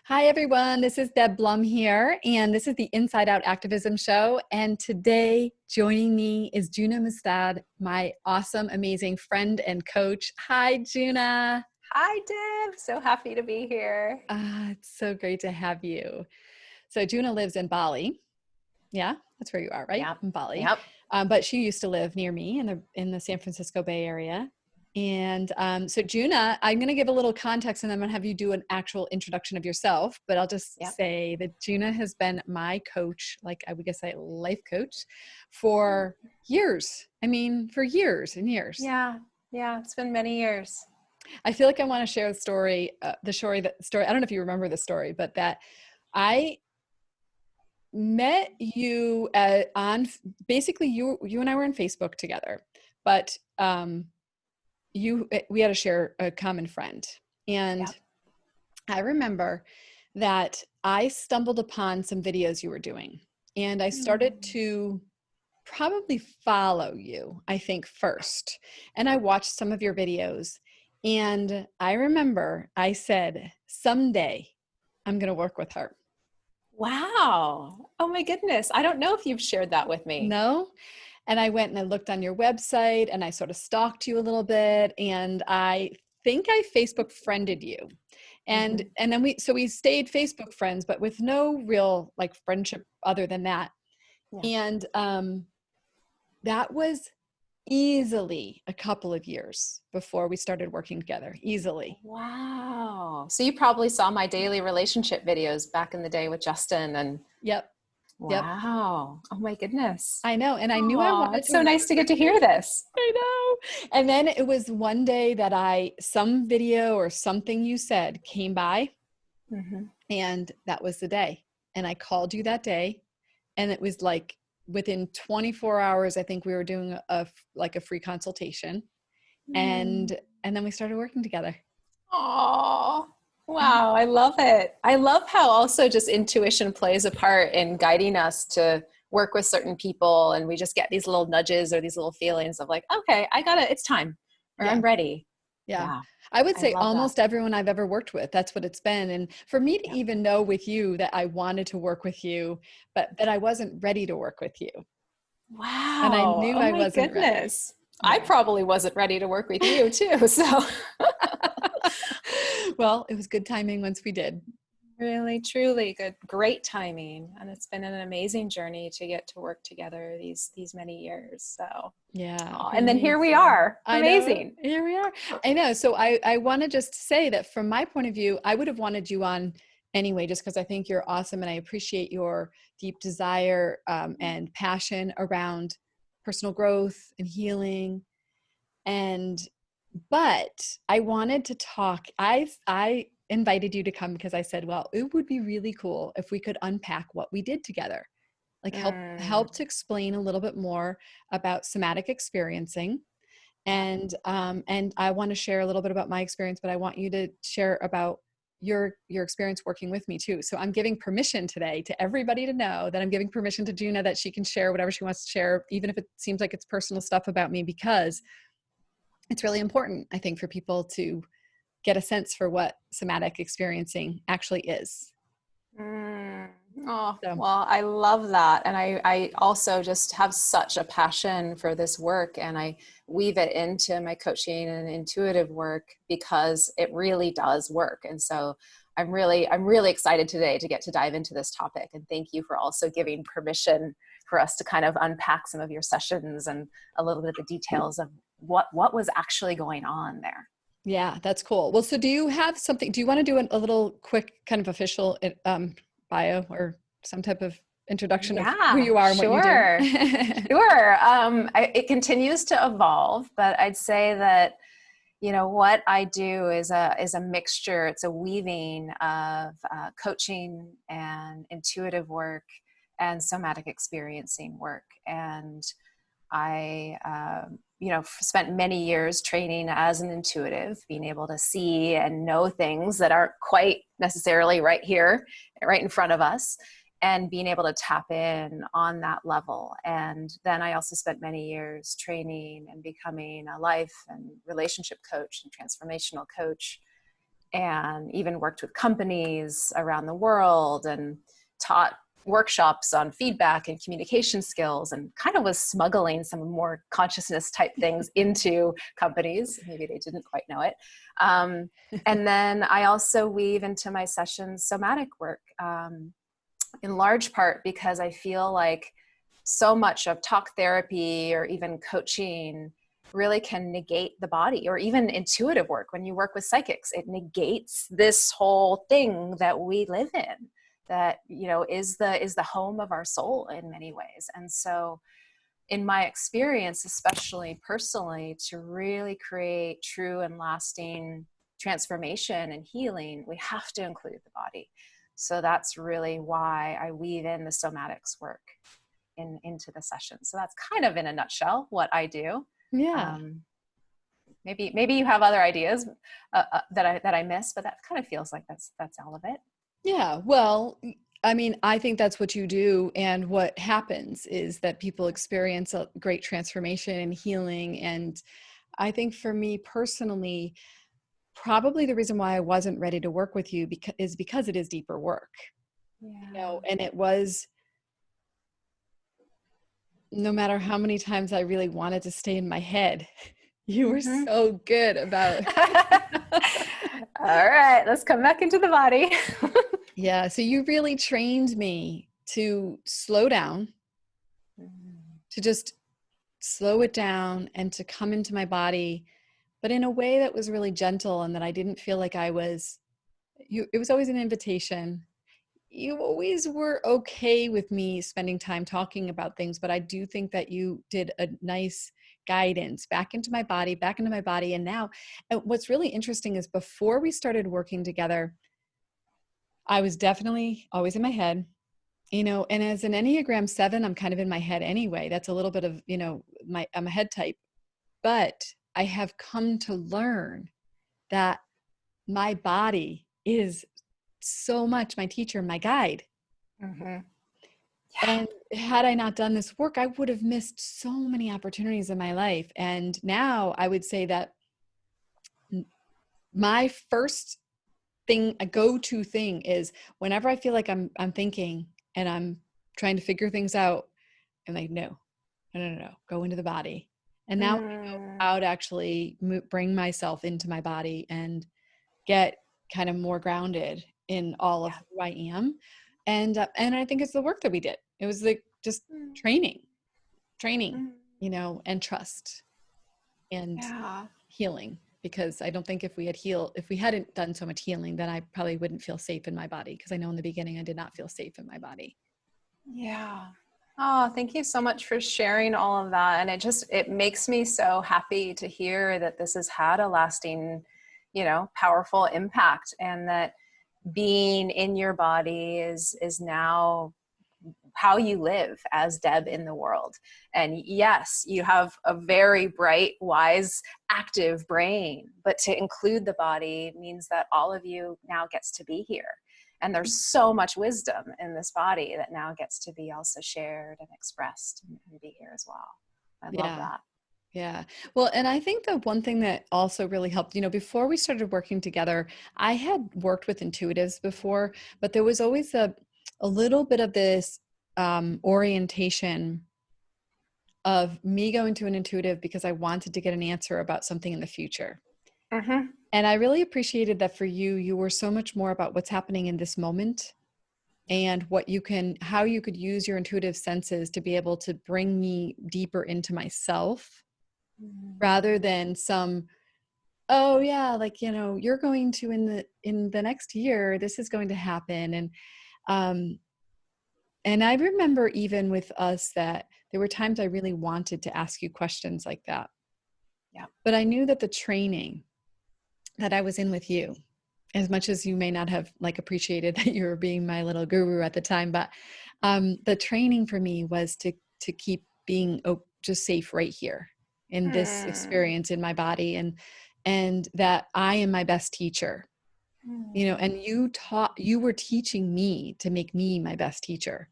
Hi, everyone. This is Deb Blum here, and this is the Inside Out Activism Show. And today, joining me is Juna Mustad, my awesome, amazing friend and coach. Hi, Juna. Hi, Deb. So happy to be here. It's so great to have you. So, Juna lives in Bali. Yeah, that's where you are, right? Yep. In Bali. Yep. But she used to live near me in the San Francisco Bay Area. And so Juna, I'm going to give a little context and then I'm going to have you do an actual introduction of yourself. But I'll just Yep. say that Juna has been my coach, like I would guess a life coach, for years. I mean, for years and years. Yeah. Yeah. It's been many years. I feel like I want to share the story, I don't know if you remember the story, but that I met you on basically you and I were on Facebook together, but we had to share a common friend. And Yep. I remember that I stumbled upon some videos you were doing and I started to probably follow you, I think first. And I watched some of your videos and I remember I said, someday I'm going to work with her. Wow. Oh my goodness. I don't know if you've shared that with me. No? And I went and I looked on your website and I sort of stalked you a little bit. And I think I Facebook friended you. And Mm-hmm. and then we stayed Facebook friends, but with no real like friendship other than that. Yeah. And that was easily a couple of years before we started working together. Easily. Wow. So you probably saw my daily relationship videos back in the day with Justin and Yep. Yep. wow. Oh my goodness. I know. And I knew I Oh, wanted it's to so nice work to with get to you. hear this. I know. And then it was one day that some video or something you said came by, Mm-hmm. and that was the day. And I called you that day, and it was like within 24 hours, I think we were doing like a free consultation, and then we started working together. Oh, wow. I love it. I love how also just intuition plays a part in guiding us to work with certain people. And we just get these little nudges or these little feelings of like, okay, I got it. It's time or Yeah. I'm ready. Yeah. Yeah. I would I say love that. almost everyone I've ever worked with, that's what it's been. And for me to Yeah. even know with you that I wanted to work with you, but that I wasn't ready to work with you. And I Wow. knew Oh I my wasn't ready. goodness. I Yeah. probably wasn't ready to work with you too. So Well, it was good timing once we did. really, truly good, great timing. And it's been an amazing journey to get to work together these many years. So, Yeah, oh, for and then me here we too. are. I know. Amazing. Here we are. I know. So I want to just say that from my point of view, I would have wanted you on anyway, just because I think you're awesome and I appreciate your deep desire and passion around personal growth and healing. And but I wanted to talk. I invited you to come because I said, well, it would be really cool if we could unpack what we did together, like Mm. help to explain a little bit more about somatic experiencing. Yeah. And I want to share a little bit about my experience, but I want you to share about your experience working with me too. So I'm giving permission today to everybody to know that I'm giving permission to Juna that she can share whatever she wants to share, even if it seems like it's personal stuff about me, because it's really important, I think, for people to get a sense for what somatic experiencing actually is. Mm. Oh, So well, I love that. And I also just have such a passion for this work and I weave it into my coaching and intuitive work because it really does work. And so I'm really excited today to get to dive into this topic. And thank you for also giving permission for us to kind of unpack some of your sessions and a little bit of the details of what was actually going on there. yeah, that's cool. Well, so do you have something, do you want to do a little quick kind of official bio or some type of introduction of who Yeah, you are and what you do? sure. Sure. It continues to evolve, but I'd say that, you know, what I do is a mixture. It's a weaving of coaching and intuitive work and somatic experiencing work. And I, spent many years training as an intuitive, being able to see and know things that aren't quite necessarily right here, right in front of us, and being able to tap in on that level. And then I also spent many years training and becoming a life and relationship coach and transformational coach. and even worked with companies around the world and taught workshops on feedback and communication skills, and kind of was smuggling some more consciousness type things into companies. Maybe they didn't quite know it. And then I also weave into my sessions somatic work, in large part because I feel like so much of talk therapy or even coaching really can negate the body, or even intuitive work. When you work with psychics, it negates this whole thing that we live in, that, you know, is the home of our soul in many ways. And so in my experience, especially personally, to really create true and lasting transformation and healing, we have to include the body. So that's really why I weave in the somatics work into the session. So that's kind of in a nutshell what I do. Yeah. Maybe you have other ideas that I missed, but that kind of feels like that's all of it. Yeah. Well, I mean, I think that's what you do. And what happens is that people experience a great transformation and healing. And I think for me personally, probably the reason why I wasn't ready to work with you is because it is deeper work. Yeah. And it was, no matter how many times I really wanted to stay in my head, you were Mm-hmm. so good about. All right, let's come back into the body. Yeah. So you really trained me to slow down, to just slow it down and to come into my body, but in a way that was really gentle and that I didn't feel like it was always an invitation. You always were okay with me spending time talking about things, but I do think that you did a nice guidance back into my body, back into my body. And now, and what's really interesting is before we started working together, I was definitely always in my head, and as an Enneagram 7, I'm kind of in my head anyway. That's a little bit of, I'm a head type, but I have come to learn that my body is so much my teacher, my guide. Mm-hmm. Yeah. And had I not done this work, I would have missed so many opportunities in my life. And now I would say that my first thing, a go-to thing, is whenever I feel like I'm thinking and I'm trying to figure things out, I'm like, no, go into the body. And now I know Mm. how to actually bring myself into my body and get kind of more grounded in all of Yeah. who I am. And I think it's the work that we did. It was like just Mm. training, Mm. and trust and Yeah. healing. Because I don't think if we hadn't done so much healing, then I probably wouldn't feel safe in my body. Because I know in the beginning I did not feel safe in my body. Yeah. Oh, thank you so much for sharing all of that. And it makes me so happy to hear that this has had a lasting, powerful impact, and that being in your body is now how you live as Deb in the world. And yes, you have a very bright, wise, active brain, but to include the body means that all of you now gets to be here. And there's so much wisdom in this body that now gets to be also shared and expressed and be here as well. I love Yeah. that. Yeah. Well, and I think the one thing that also really helped, before we started working together, I had worked with intuitives before, but there was always a little bit of this orientation of me going to an intuitive because I wanted to get an answer about something in the future. Mm-hmm. And I really appreciated that for you. You were so much more about what's happening in this moment and how you could use your intuitive senses to be able to bring me deeper into myself, rather than oh yeah, like, you're going to, in the next year, this is going to happen. And I remember even with us that there were times I really wanted to ask you questions like that. Yeah. But I knew that the training that I was in with you, as much as you may not have appreciated that you were being my little guru at the time, but the training for me was to keep being just safe right here in this Mm. experience in my body, and that I am my best teacher, and you were teaching me to make me my best teacher.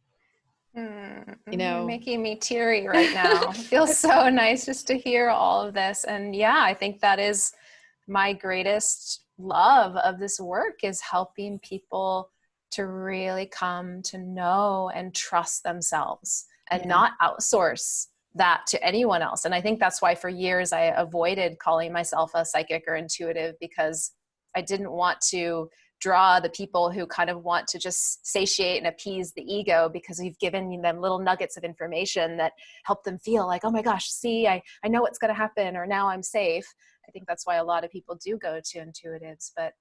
You're making me teary right now. It feels so nice just to hear all of this. And yeah, I think that is my greatest love of this work is helping people to really come to know and trust themselves and not outsource that to anyone else. And I think that's why for years I avoided calling myself a psychic or intuitive, because I didn't want to draw the people who kind of want to just satiate and appease the ego because we've given them little nuggets of information that help them feel like, oh my gosh, see, I know what's going to happen, or now I'm safe. I think that's why a lot of people do go to intuitives. But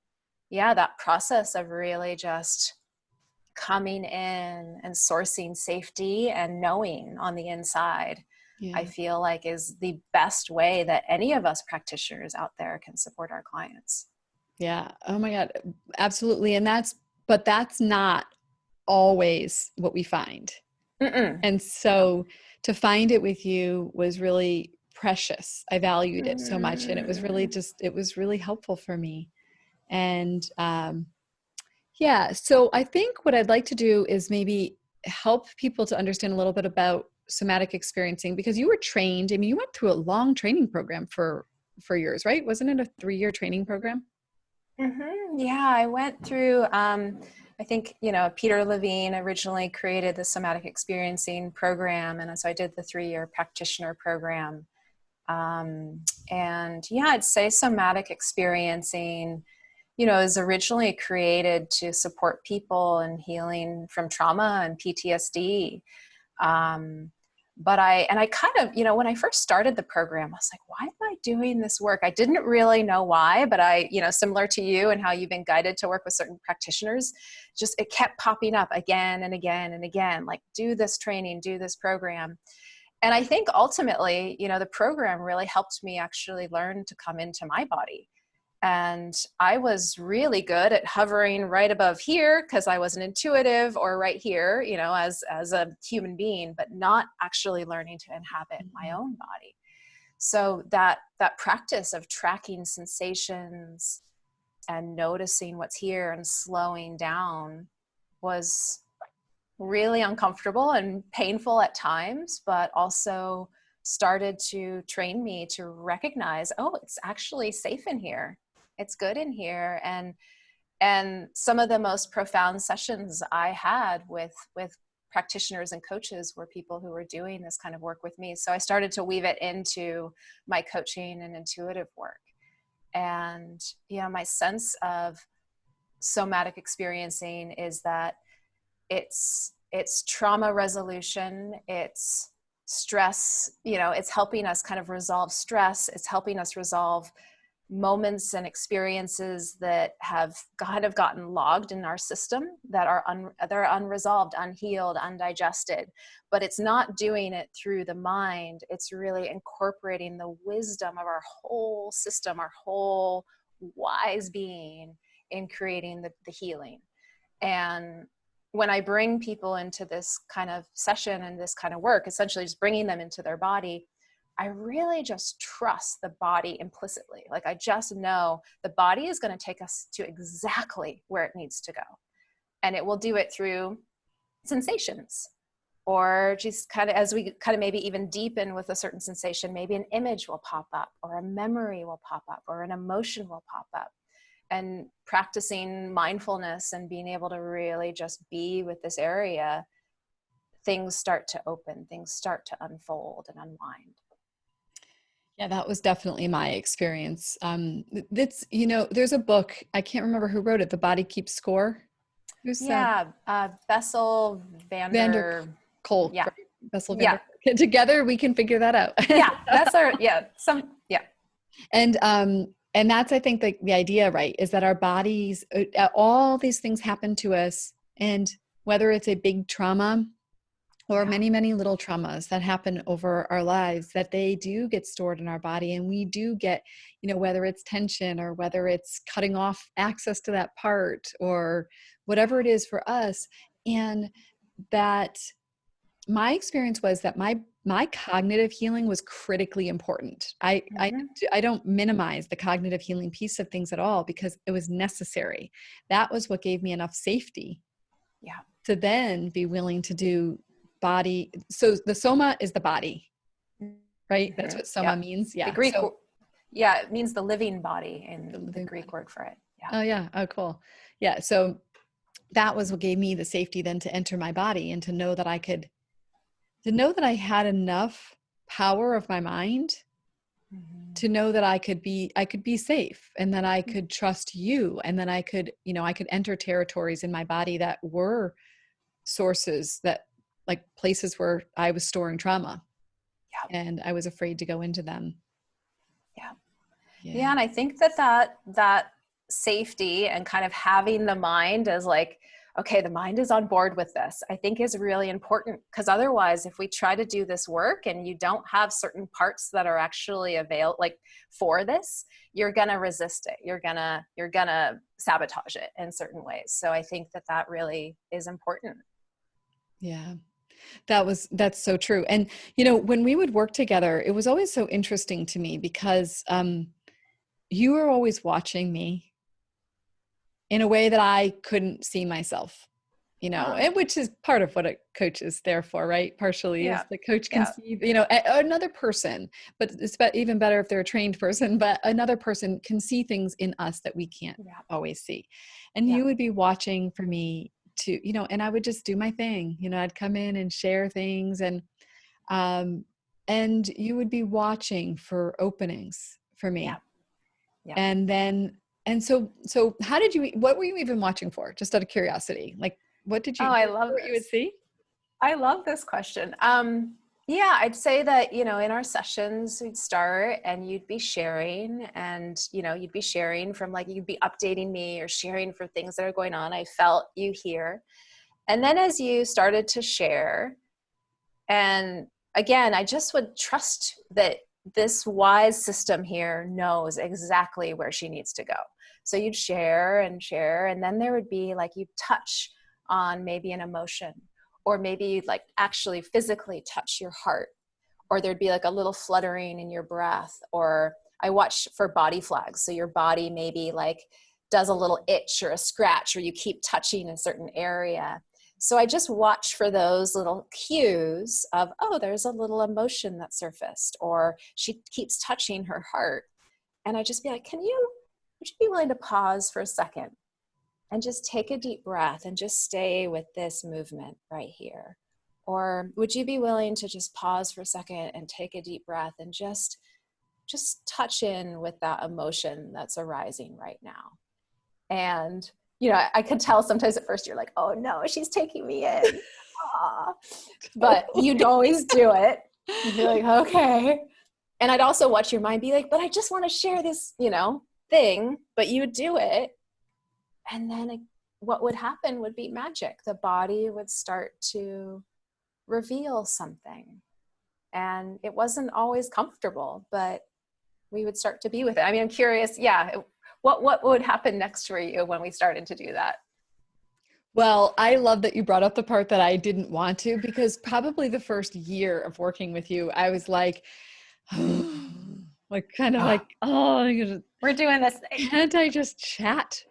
yeah, that process of really just coming in and sourcing safety and knowing on the inside, I feel like is the best way that any of us practitioners out there can support our clients. Yeah. Oh my God. Absolutely. But that's not always what we find. Mm-mm. And so to find it with you was really precious. I valued it so much. And it was really helpful for me. And, so I think what I'd like to do is maybe help people to understand a little bit about somatic experiencing, because you were trained. I mean, you went through a long training program for yours, right? Wasn't it a 3-year training program? Mm-hmm. Yeah, I went through, I think, Peter Levine originally created the somatic experiencing program. And so I did the 3-year practitioner program. And yeah, I'd say somatic experiencing, is originally created to support people in healing from trauma and PTSD. But I kind of, when I first started the program, I was like, why am I doing this work? I didn't really know why, but similar to you and how you've been guided to work with certain practitioners, just, it kept popping up again and again and again, like, do this training, do this program. And I think ultimately, the program really helped me actually learn to come into my body. And I was really good at hovering right above here because I was an intuitive, or right here, as a human being, but not actually learning to inhabit my own body. So that practice of tracking sensations and noticing what's here and slowing down was really uncomfortable and painful at times, but also started to train me to recognize, oh, it's actually safe in here. It's good in here. And some of the most profound sessions I had with practitioners and coaches were people who were doing this kind of work with me. So I started to weave it into my coaching and intuitive work. And, my sense of somatic experiencing is that it's trauma resolution, it's stress, it's helping us kind of resolve stress. It's helping us resolve moments and experiences that have kind of gotten logged in our system, that are they're unresolved, unhealed, undigested. But it's not doing it through the mind. It's really incorporating the wisdom of our whole system, our whole wise being, in creating the healing. And when I bring people into this kind of session and this kind of work, essentially just bringing them into their body, I really just trust the body implicitly. Like, I just know the body is going to take us to exactly where it needs to go. And it will do it through sensations, or just kind of, as we kind of maybe even deepen with a certain sensation, maybe an image will pop up, or a memory will pop up, or an emotion will pop up. And practicing mindfulness and being able to really just be with this area, things start to open, things start to unfold and unwind. Yeah, that was definitely my experience. There's a book, I can't remember who wrote it, The Body Keeps Score. Who's Bessel van der Kolk. Yeah. Right? Bessel van Yeah. der Kolk. Together we can figure that out. And that's, I think, the idea, right, is that our bodies, all these things happen to us, and whether it's a big trauma or many, many little traumas that happen over our lives, that they do get stored in our body. And we do get, whether it's tension, or whether it's cutting off access to that part, or whatever it is for us. And that my experience was that my cognitive healing was critically important. I don't minimize the cognitive healing piece of things at all, because it was necessary. That was what gave me enough safety to then be willing to do body. So the soma is the body, right? That's what soma means. Yeah. The Greek, it means the living body in the Greek word for it. Yeah. Oh yeah. Oh, cool. Yeah. So that was what gave me the safety then to enter my body and to know that to know that I had enough power of my mind Mhm. to know that I could be safe and that I could trust you and that I could, I could enter territories in my body that were sources that like places where I was storing trauma Yeah. and I was afraid to go into them. Yeah. Yeah, Yeah. and I think that safety and kind of having the mind as like, okay, the mind is on board with this, I think is really important, because otherwise, if we try to do this work and you don't have certain parts that are actually like for this, you're gonna resist it. You're gonna sabotage it in certain ways. So I think that really is important. Yeah. That's so true. And, when we would work together, it was always so interesting to me because you were always watching me in a way that I couldn't see myself, Ah, and which is part of what a coach is there for, right? Partially yeah, is the coach can yeah, see, another person, but it's even better if they're a trained person, but another person can see things in us that we can't yeah, always see. And yeah, you would be watching for me to, and I would just do my thing, I'd come in and share things um, and you would be watching for openings for yeah, me. yeah. And then, so how did what were you even watching for? Just out of curiosity, like, what did Oh, you, do I you love remember what you would this. see? I love this question. Yeah, I'd say that, in our sessions, we'd start and you'd be sharing, and, you'd be sharing from like, you'd be updating me or sharing for things that are going on. I felt you here. And then as you started to share, and again, I just would trust that this wise system here knows exactly where she needs to go. So you'd share and share, and then there would be like you touch on maybe an emotion, or maybe you'd like actually physically touch your heart, or there'd be like a little fluttering in your breath, or I watch for body flags. So your body maybe like does a little itch or a scratch, or you keep touching a certain area. So I just watch for those little cues of, oh, there's a little emotion that surfaced, or she keeps touching her heart. And I just be like, would you be willing to pause for a second and just take a deep breath and just stay with this movement right here? Or would you be willing to just pause for a second and take a deep breath and just touch in with that emotion that's arising right now? And, I could tell sometimes at first you're like, oh no, she's taking me in. Ah. But you'd always do it. You'd be like, okay. And I'd also watch your mind be like, but I just want to share this, thing, but you would do it. And then what would happen would be magic. The body would start to reveal something. And it wasn't always comfortable, but we would start to be with it. I mean, I'm curious, yeah, what would happen next for you when we started to do that? Well, I love that you brought up the part that I didn't want to, because probably the first year of working with you, I was like, like kind of Oh, like, oh, we're doing this thing. can't I just chat?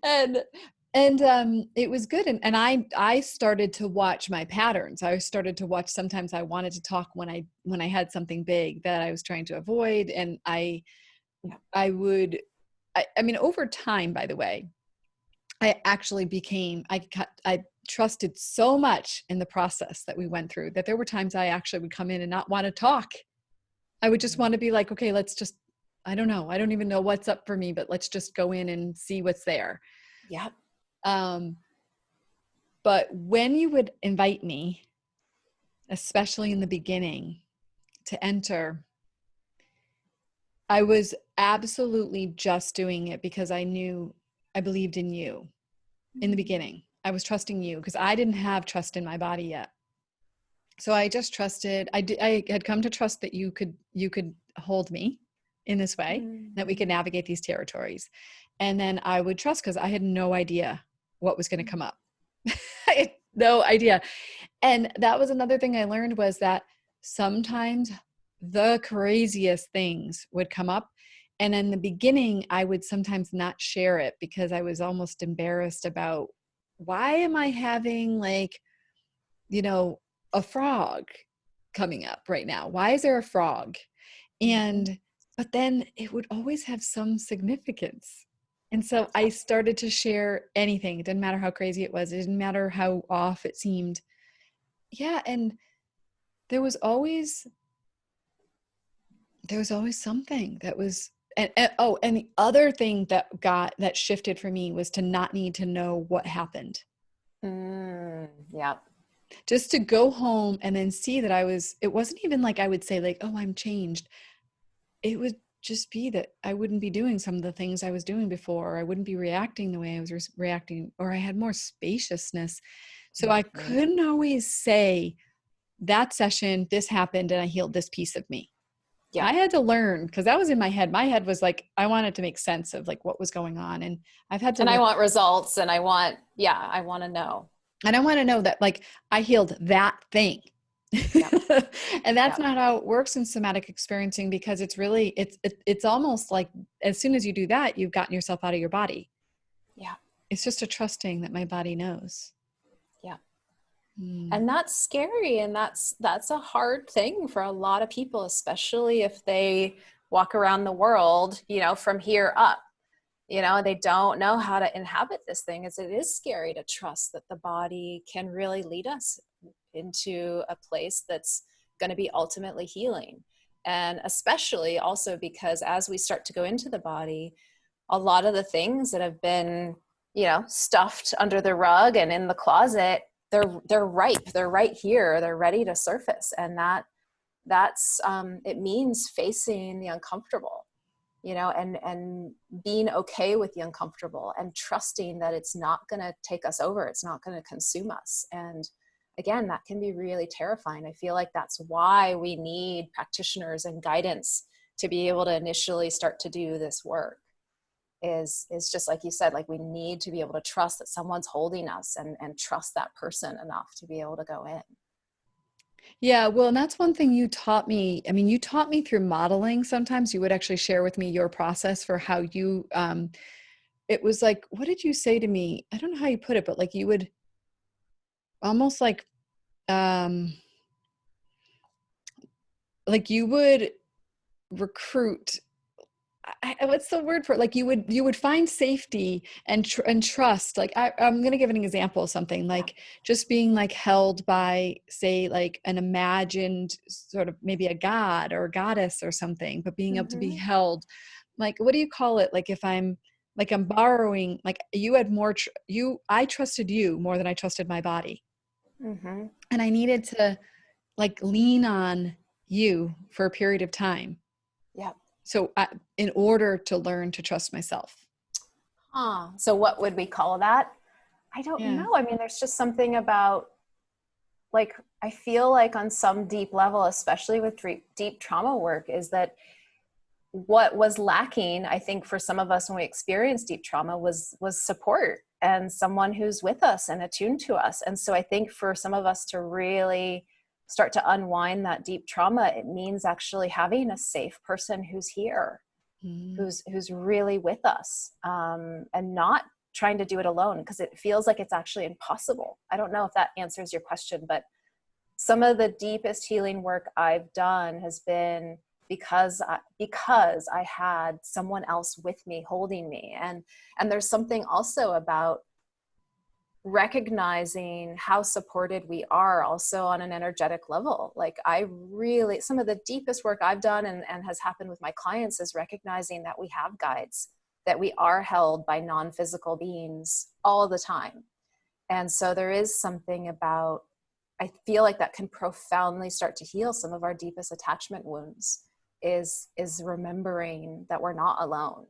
and it was good, and I started to watch my patterns. I started to watch, sometimes I wanted to talk when I had something big that I was trying to avoid, and Yeah. I would I mean, over time, by the way, I actually I trusted so much in the process that we went through that there were times I actually would come in and not want to talk. I would just want to be like, okay, let's just, I don't know, I don't even know what's up for me, but let's just go in and see what's there. Yep. um But when you would invite me, especially in the beginning, to enter, I was absolutely just doing it because I believed in you in the beginning. I was trusting you because I didn't have trust in my body yet. So I just trusted, I had come to trust that you could hold me in this way, that we could Mm-hmm. navigate these territories. And then I would trust because I had no idea what was going to come up. I had no idea. And that was another thing I learned, was that sometimes the craziest things would come up. And in the beginning, I would sometimes not share it because I was almost embarrassed about, why am I having like, you know, a frog coming up right now? Why is there a frog? Mm-hmm. And but then it would always have some significance. And so I Yep. started to share anything. It didn't matter how crazy it was. It didn't matter how off it seemed. Yeah. And there was always, something that was, and the other thing that shifted for me was to not need to know what happened. Yep. Just to go home and then see that it wasn't even like I would say like, oh, I'm changed. It would just be that I wouldn't be doing some of the things I was doing before, or I wouldn't be reacting the way I was reacting, or I had more spaciousness. So I Mhm. couldn't always say that session, this happened and I healed this piece of me. I Yep. had to learn, because that was in my head. My head was like, I wanted to make sense of like what was going on. And I've had to And I learn. want results, and I want to know. And I want to know that like I healed that thing. Yep. And that's Yep. not how it works in somatic experiencing, because it's really it's almost like as soon as you do that, you've gotten yourself out of your body. Yeah. It's just a trusting that my body knows. Yeah. Mm. And that's scary, and that's a hard thing for a lot of people, especially if they walk around the world, from here up. They don't know how to inhabit this thing. As it is scary to trust that the body can really lead us into a place that's going to be ultimately healing. And especially also because as we start to go into the body, a lot of the things that have been, stuffed under the rug and in the closet, they're ripe. They're right here. They're ready to surface. And that's it means facing the uncomfortable, and being okay with the uncomfortable and trusting that it's not going to take us over. It's not going to consume us. And again, that can be really terrifying. I feel like that's why we need practitioners and guidance to be able to initially start to do this work. Is just like you said, like we need to be able to trust that someone's holding us, and trust that person enough to be able to go in. Yeah, well, and that's one thing you taught me. I mean, you taught me through modeling. Sometimes you would actually share with me your process for how you it was like, what did you say to me? I don't know how you put it, but like you would almost um like you would recruit. What's the word for it? Like you would find safety and trust. Like I'm going to give an example of something Yeah. like just being like held by, say, like an imagined sort of maybe a god or a goddess or something, but being able to be Mm-hmm. held. Like, what do you call it? Like if I'm borrowing, like you had more, I trusted you more than I trusted my body. Mm-hmm. And I needed to like lean on you for a period of time. Yeah. So in order to learn to trust myself. So what would we call that? I don't Yeah. know. I mean, there's just something about, like, I feel like on some deep level, especially with deep trauma work, is that what was lacking, I think, for some of us when we experienced deep trauma was support and someone who's with us and attuned to us. And so I think for some of us to really start to unwind that deep trauma, it means actually having a safe person who's here, Mm. who's really with us, and not trying to do it alone, because it feels like it's actually impossible. I don't know if that answers your question, but some of the deepest healing work I've done has been because I had someone else with me, holding me. And there's something also about recognizing how supported we are also on an energetic level. Like some of the deepest work I've done and has happened with my clients is recognizing that we have guides, that we are held by non-physical beings all the time. And so there is something about, I feel like that can profoundly start to heal some of our deepest attachment wounds, is remembering that we're not alone.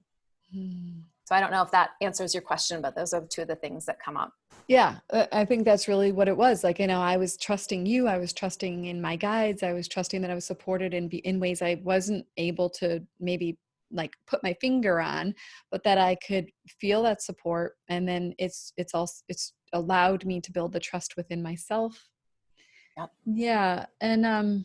Mm. So I don't know if that answers your question, but those are two of the things that come up. Yeah, I think that's really what it was. Like, I was trusting you. I was trusting in my guides. I was trusting that I was supported in ways I wasn't able to maybe like put my finger on, but that I could feel that support. And then it's allowed me to build the trust within myself. Yep. Yeah. And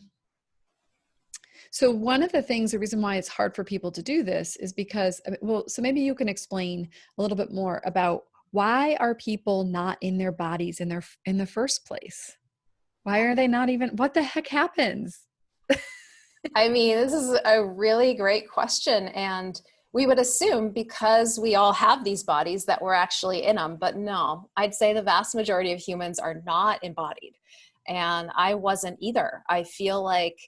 so one of the things, the reason why it's hard for people to do this is because, well, so maybe you can explain a little bit more about why are people not in their bodies in the first place? Why Yeah. are they not even, what the heck happens? I mean, this is a really great question. And we would assume because we all have these bodies that we're actually in them. But no, I'd say the vast majority of humans are not embodied. And I wasn't either. I feel like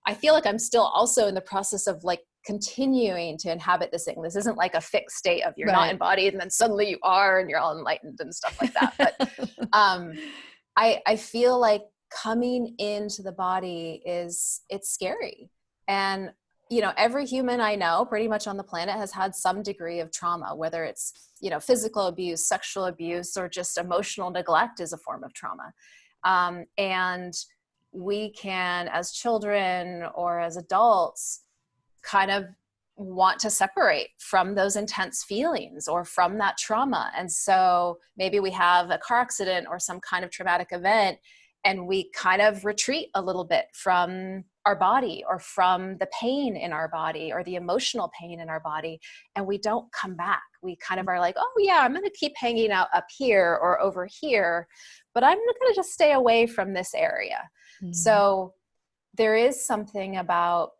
I'm still also in the process of like continuing to inhabit this thing. This isn't like a fixed state of you're not Right. embodied and then suddenly you are and you're all enlightened and stuff like that. But um, I feel like coming into the body it's scary. And every human I know pretty much on the planet has had some degree of trauma, whether it's physical abuse, sexual abuse, or just emotional neglect is a form of trauma. And we can, as children or as adults, kind of want to separate from those intense feelings or from that trauma. And so maybe we have a car accident or some kind of traumatic event, and we kind of retreat a little bit from our body or from the pain in our body or the emotional pain in our body. And we don't come back. We kind of are like, oh yeah, I'm going to keep hanging out up here or over here, but I'm going to just stay away from this area. Mm. So there is something about,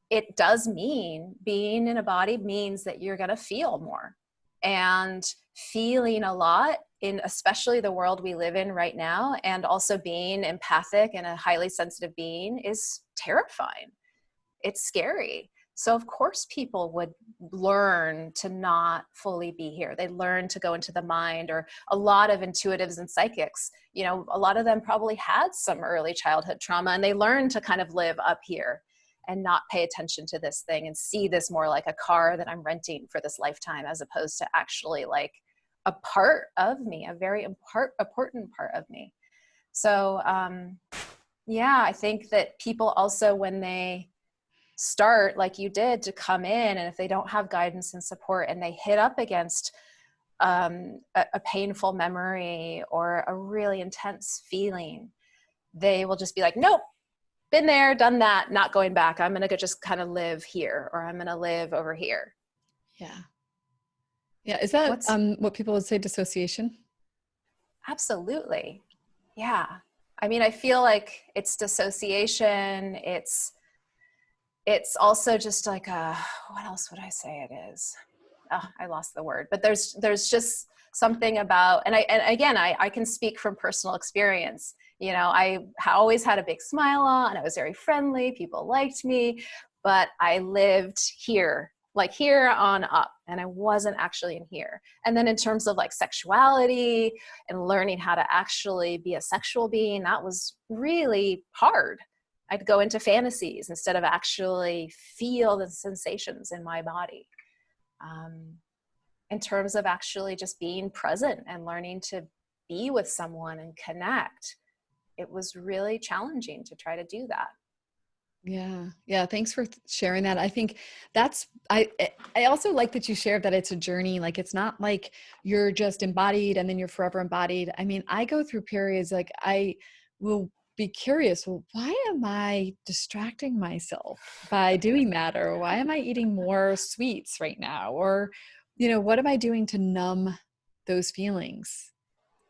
it does mean being in a body means that you're going to feel more, and feeling a lot in especially the world we live in right now, and also being empathic and a highly sensitive being is terrifying. It's scary. So of course people would learn to not fully be here. They learn to go into the mind, or a lot of intuitives and psychics, a lot of them probably had some early childhood trauma, and they learn to kind of live up here and not pay attention to this thing and see this more like a car that I'm renting for this lifetime, as opposed to actually like a part of me, a very important part of me. So yeah, I think that people also, when they start like you did to come in, and if they don't have guidance and support and they hit up against a painful memory or a really intense feeling, they will just be like, nope, been there, done that, not going back. I'm going to just kind of live here, or I'm going to live over here. Yeah. Yeah. Is that What's what people would say dissociation? Absolutely. Yeah. I mean, I feel like it's dissociation. It's also just like what else would I say it is? Oh, I lost the word, but there's just something about, and again, I can speak from personal experience. I always had a big smile on, I was very friendly, people liked me, but I lived here, like here on up, and I wasn't actually in here. And then in terms of like sexuality and learning how to actually be a sexual being, that was really hard. I'd go into fantasies instead of actually feel the sensations in my body. In terms of actually just being present and learning to be with someone and connect, it was really challenging to try to do that. Yeah. Yeah. Thanks for sharing that. I think I also like that you shared that it's a journey. Like, it's not like you're just embodied and then you're forever embodied. I mean, I go through periods, like I will be curious, well, why am I distracting myself by doing that? Or why am I eating more sweets right now? Or, what am I doing to numb those feelings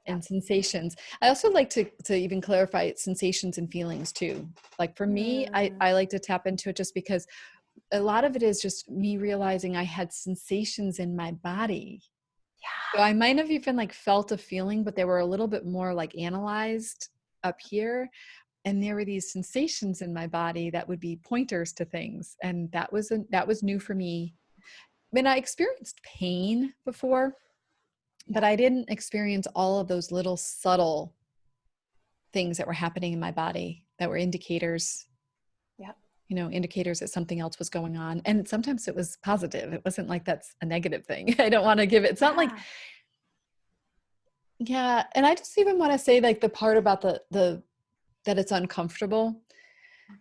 Yeah. and sensations? I also like to even clarify sensations and feelings too. Like for me, Mm, I like to tap into it just because a lot of it is just me realizing I had sensations in my body. So I might have even like felt a feeling, but they were a little bit more like analyzed up here. And there were these sensations in my body that would be pointers to things. And that was new for me. I mean, I experienced pain before, yeah. but I didn't experience all of those little subtle things that were happening in my body that were indicators, Yeah. indicators that something else was going on. And sometimes it was positive. It wasn't like that's a negative thing. I don't want to give it. It's not like, Yeah. yeah. And I just even want to say like the part about the that it's uncomfortable.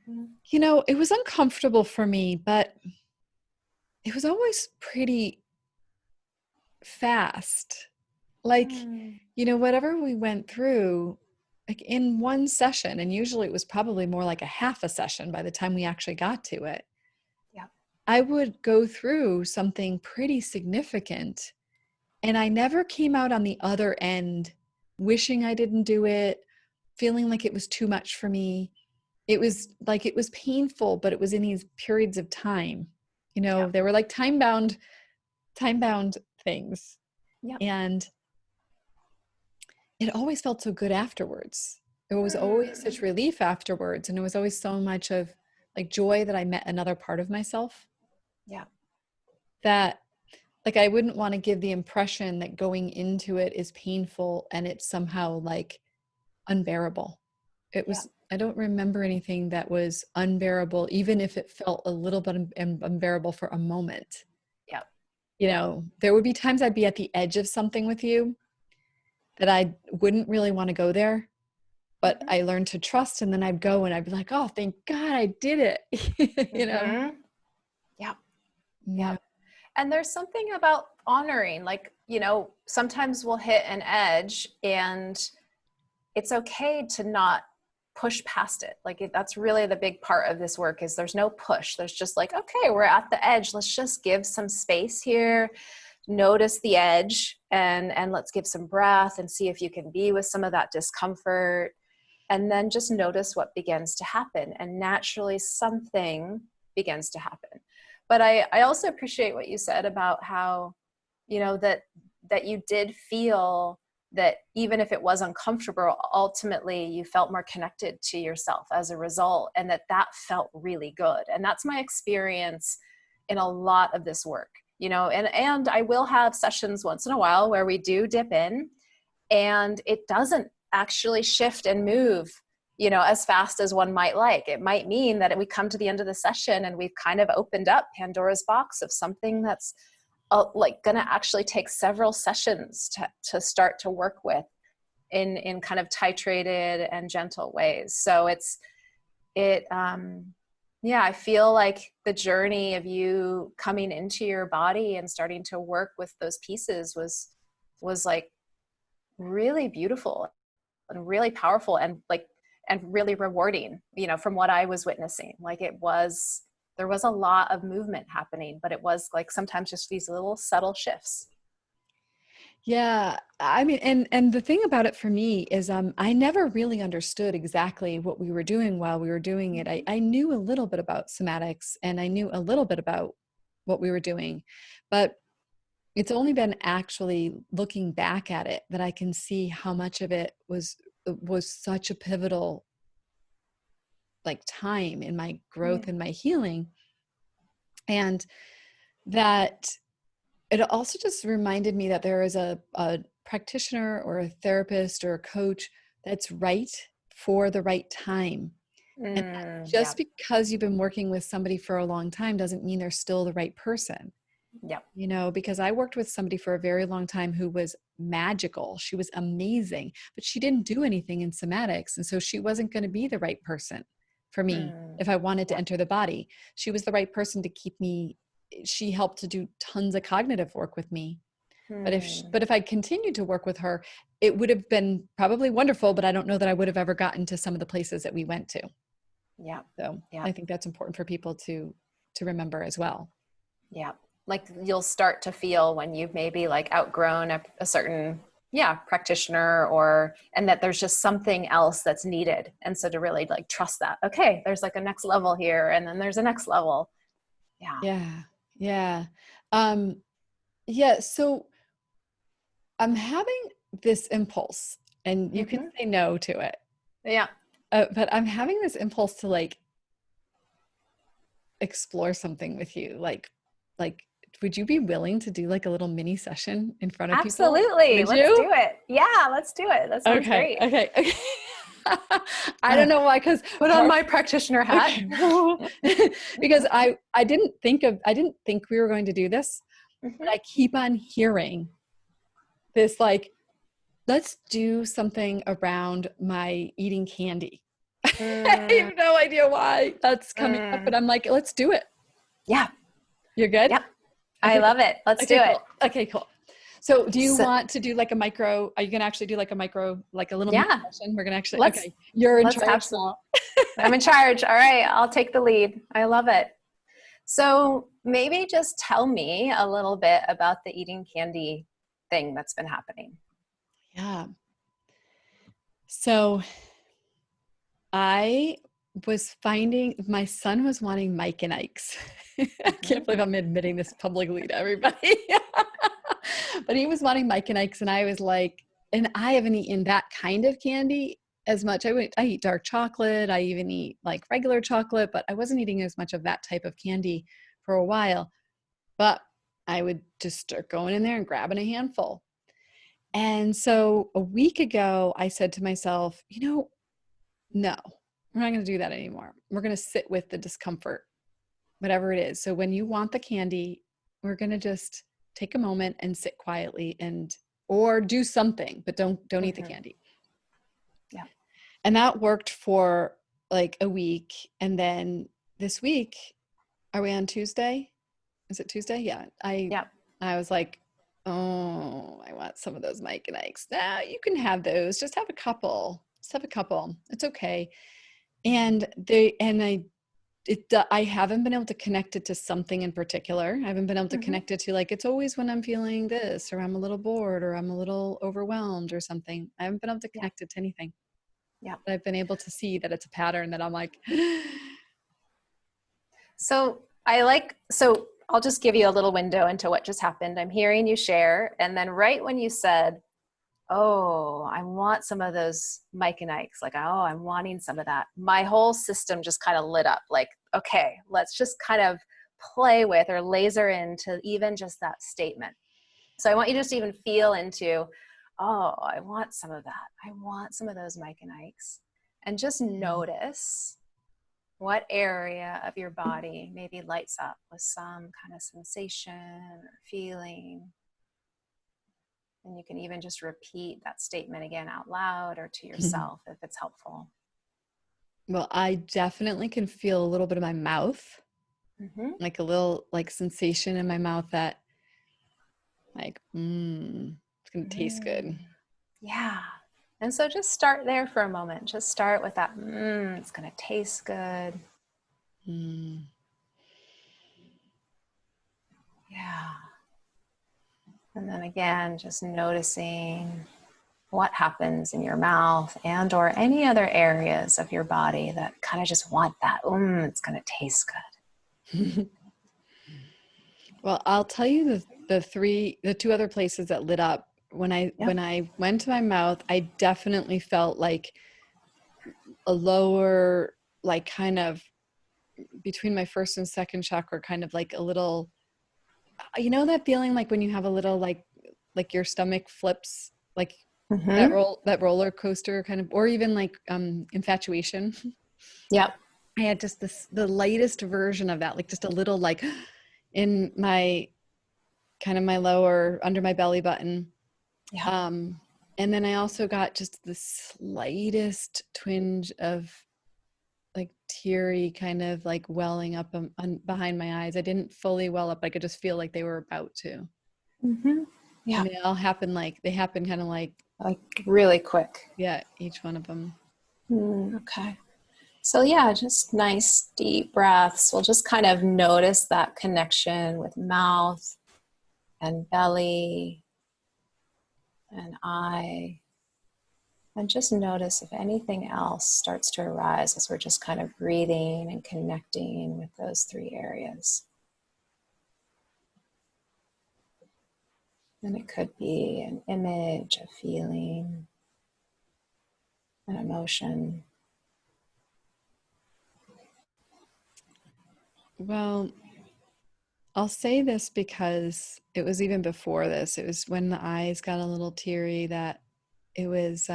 Mhm. It was uncomfortable for me, but it was always pretty fast. Like, Mm, whatever we went through, like in one session, and usually it was probably more like a half a session by the time we actually got to it, yeah. I would go through something pretty significant. And I never came out on the other end wishing I didn't do it, feeling like it was too much for me. it was painful, but it was in these periods of time, Yeah. they were like time-bound things. Yep. And it always felt so good afterwards. It was always such relief afterwards. And it was always so much of like joy that I met another part of myself, Yeah. that like I wouldn't want to give the impression that going into it is painful and it's somehow like unbearable. It Yeah. was, I don't remember anything that was unbearable, even if it felt a little bit unbearable for a moment. Yeah. There would be times I'd be at the edge of something with you that I wouldn't really want to go there, but I learned to trust, and then I'd go and I'd be like, oh, thank God I did it. Yeah. Yeah. Yeah. And there's something about honoring, like, sometimes we'll hit an edge and it's okay to not push past it. Like that's really the big part of this work is there's no push. There's just like, okay, we're at the edge. Let's just give some space here. Notice the edge and let's give some breath and see if you can be with some of that discomfort. And then just notice what begins to happen. And naturally something begins to happen. But I also appreciate what you said about how, that you did feel that even if it was uncomfortable, ultimately you felt more connected to yourself as a result, and that felt really good. And that's my experience in a lot of this work, and I will have sessions once in a while where we do dip in and it doesn't actually shift and move as fast as one might like. It might mean that we come to the end of the session and we've kind of opened up Pandora's box of something that's like going to actually take several sessions to start to work with in kind of titrated and gentle ways. So I feel like the journey of you coming into your body and starting to work with those pieces was like really beautiful and really powerful and really rewarding, from what I was witnessing. Like there was a lot of movement happening, but it was like sometimes just these little subtle shifts. Yeah. I mean, and the thing about it for me is I never really understood exactly what we were doing while we were doing it. I knew a little bit about somatics and I knew a little bit about what we were doing, but it's only been actually looking back at it that I can see how much of it was such a pivotal like time in my growth and my healing. And that it also just reminded me that there is a practitioner or a therapist or a coach that's right for the right time. And just because you've been working with somebody for a long time doesn't mean they're still the right person. Yeah. Because I worked with somebody for a very long time who was magical. She was amazing, but she didn't do anything in somatics. And so she wasn't going to be the right person for me if I wanted to enter the body. She was the right person to keep me. She helped to do tons of cognitive work with me. But if I continued to work with her, it would have been probably wonderful, but I don't know that I would have ever gotten to some of the places that we went to. Yeah. So yeah. I think that's important for people to remember as well. Yeah. Like you'll start to feel when you've maybe like outgrown a certain practitioner and that there's just something else that's needed. And so to really like trust that, okay, there's like a next level here and then there's a next level. Yeah. So I'm having this impulse and you can say no to it. Yeah. But I'm having this impulse to like explore something with you. Like, would you be willing to do like a little mini session in front of people? Absolutely. Would Let's you? do it. Yeah, let's do it. That sounds great. Okay. I don't know why, because put on my practitioner hat. Okay. Because I didn't think we were going to do this, but I keep on hearing this like, let's do something around my eating candy. I have no idea why that's coming up, but I'm like, let's do it. Yeah. You're good? Yep. I love it. Let's do it. Okay, cool. So do you want to do like a micro, are you going to actually do like a micro, like a little session? We're going to actually, okay. You're in charge now. I'm in charge. All right. I'll take the lead. I love it. So maybe just tell me a little bit about the eating candy thing that's been happening. Yeah. So I was finding my son was wanting Mike and Ike's. I can't believe I'm admitting this publicly to everybody. But he was wanting Mike and Ike's, and I was like, and I haven't eaten that kind of candy as much. I eat dark chocolate. I even eat like regular chocolate, but I wasn't eating as much of that type of candy for a while. But I would just start going in there and grabbing a handful. And so a week ago, I said to myself, no, we're not going to do that anymore. We're going to sit with the discomfort, whatever it is. So when you want the candy, we're going to just take a moment and sit quietly or do something, but don't eat the candy. Yeah. And that worked for like a week. And then this week, are we on Tuesday? Is it Tuesday? Yeah. I was like, oh, I want some of those Mike and Ike's. Nah, you can have those. Just have a couple. It's okay. And I haven't been able to connect it to something in particular. I haven't been able to connect it to like, it's always when I'm feeling this, or I'm a little bored, or I'm a little overwhelmed or something. I haven't been able to connect it to anything. Yeah. But I've been able to see that it's a pattern that I'm like. So I'll just give you a little window into what just happened. I'm hearing you share. And then right when you said, oh, I want some of those Mike and Ike's, like, oh, I'm wanting some of that, my whole system just kind of lit up like, okay, let's just kind of play with or laser into even just that statement. So I want you to just even feel into, oh, I want some of that. I want some of those Mike and Ike's. And just notice what area of your body maybe lights up with some kind of sensation or feeling. And you can even just repeat that statement again out loud or to yourself if it's helpful. Well, I definitely can feel a little bit of my mouth, like a little like sensation in my mouth that like, it's going to taste good. Yeah. And so just start there for a moment. Just start with that, it's going to taste good. Yeah. And then again, just noticing what happens in your mouth and or any other areas of your body that kind of just want that, it's going to taste good. Well, I'll tell you the two other places that lit up when I went to my mouth, I definitely felt like a lower, like kind of between my first and second chakra, kind of like a little, that feeling like when you have a little like your stomach flips, like that roller coaster kind of, or even like infatuation. Yep. I had just the lightest version of that, like just a little like in my kind of my lower under my belly button. Yeah. And then I also got just the slightest twinge of like teary kind of like welling up behind my eyes. I didn't fully well up. I could just feel like they were about to. Yeah. And they happen kind of like really quick. Yeah. Each one of them. Okay. So yeah, just nice deep breaths. We'll just kind of notice that connection with mouth and belly and eye. And just notice if anything else starts to arise as we're just kind of breathing and connecting with those three areas. And it could be an image, a feeling, an emotion. Well, I'll say this because it was even before this. It was when the eyes got a little teary that it was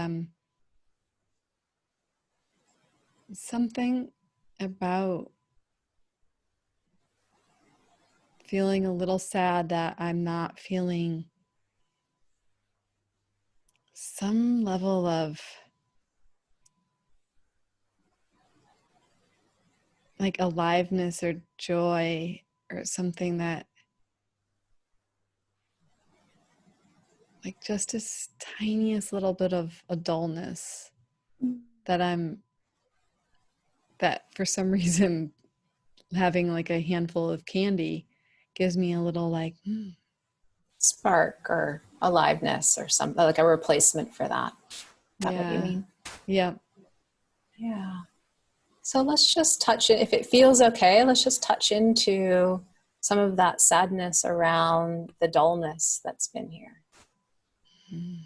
something about feeling a little sad that I'm not feeling some level of like aliveness or joy or something that like just this tiniest little bit of a dullness that for some reason having like a handful of candy gives me a little like spark or aliveness or something, like a replacement for that. Is that what you mean? Yeah. Yeah. So let's just touch it. If it feels okay, let's just touch into some of that sadness around the dullness that's been here. Mm.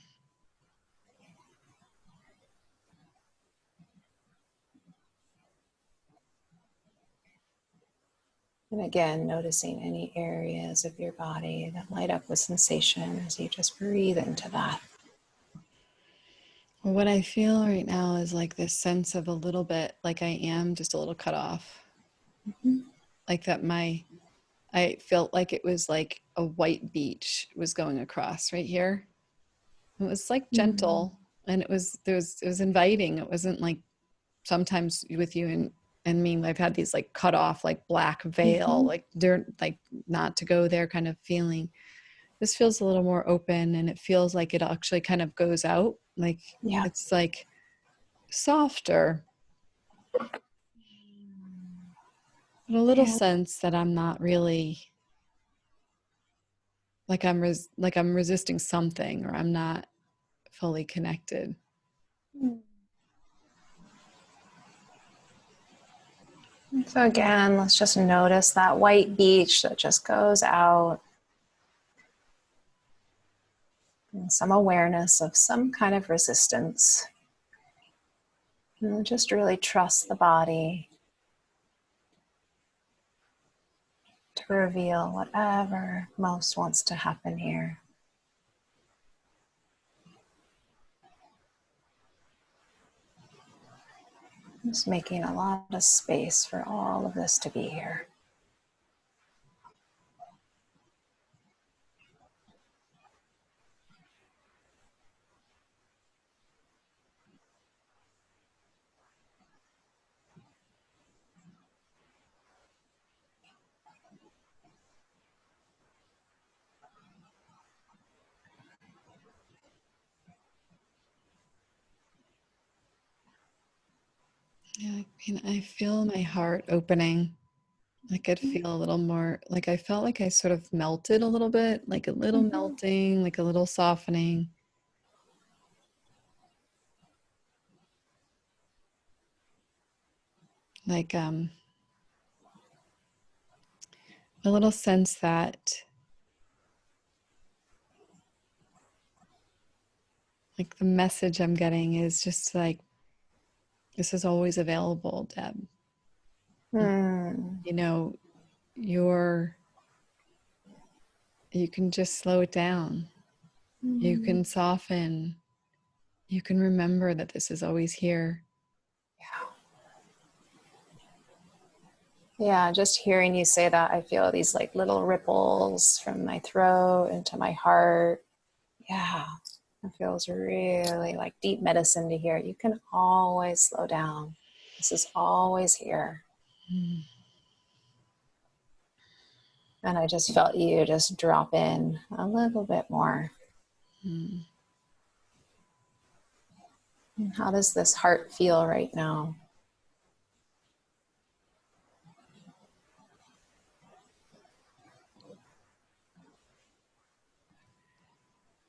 And again, noticing any areas of your body that light up with sensation as you just breathe into that. What I feel right now is like this sense of a little bit like I am just a little cut off. Mm-hmm. Like that I felt like it was like a white beach was going across right here. It was like Mm-hmm. gentle and it was inviting. It wasn't like sometimes with you and me, I've had these like cut off, like black veil, Mm-hmm. like they're like not to go there kind of feeling. This feels a little more open and it feels like it actually kind of goes out. Like Yeah. it's like softer, but a little Yeah. sense that I'm not really like like I'm resisting something or I'm not fully connected. So again, let's just notice that white beach that just goes out. And some awareness of some kind of resistance. And just really trust the body to reveal whatever most wants to happen here. Just making a lot of space for all of this to be here. Yeah, I feel my heart opening. I could feel a little more, like I felt like I sort of melted a little bit, like a little Mm-hmm. melting, like a little softening. Like a little sense that like the message I'm getting is just like this is always available, Deb. Mm. You know, you're you can just slow it down. You Mm. can soften. You can remember that this is always here. Yeah, just hearing you say that, I feel these like little ripples from my throat into my heart. Yeah, it feels really like deep medicine to hear. You can always slow down. This is always here. Mm. And I just felt you just drop in a little bit more. Mm. How does this heart feel right now?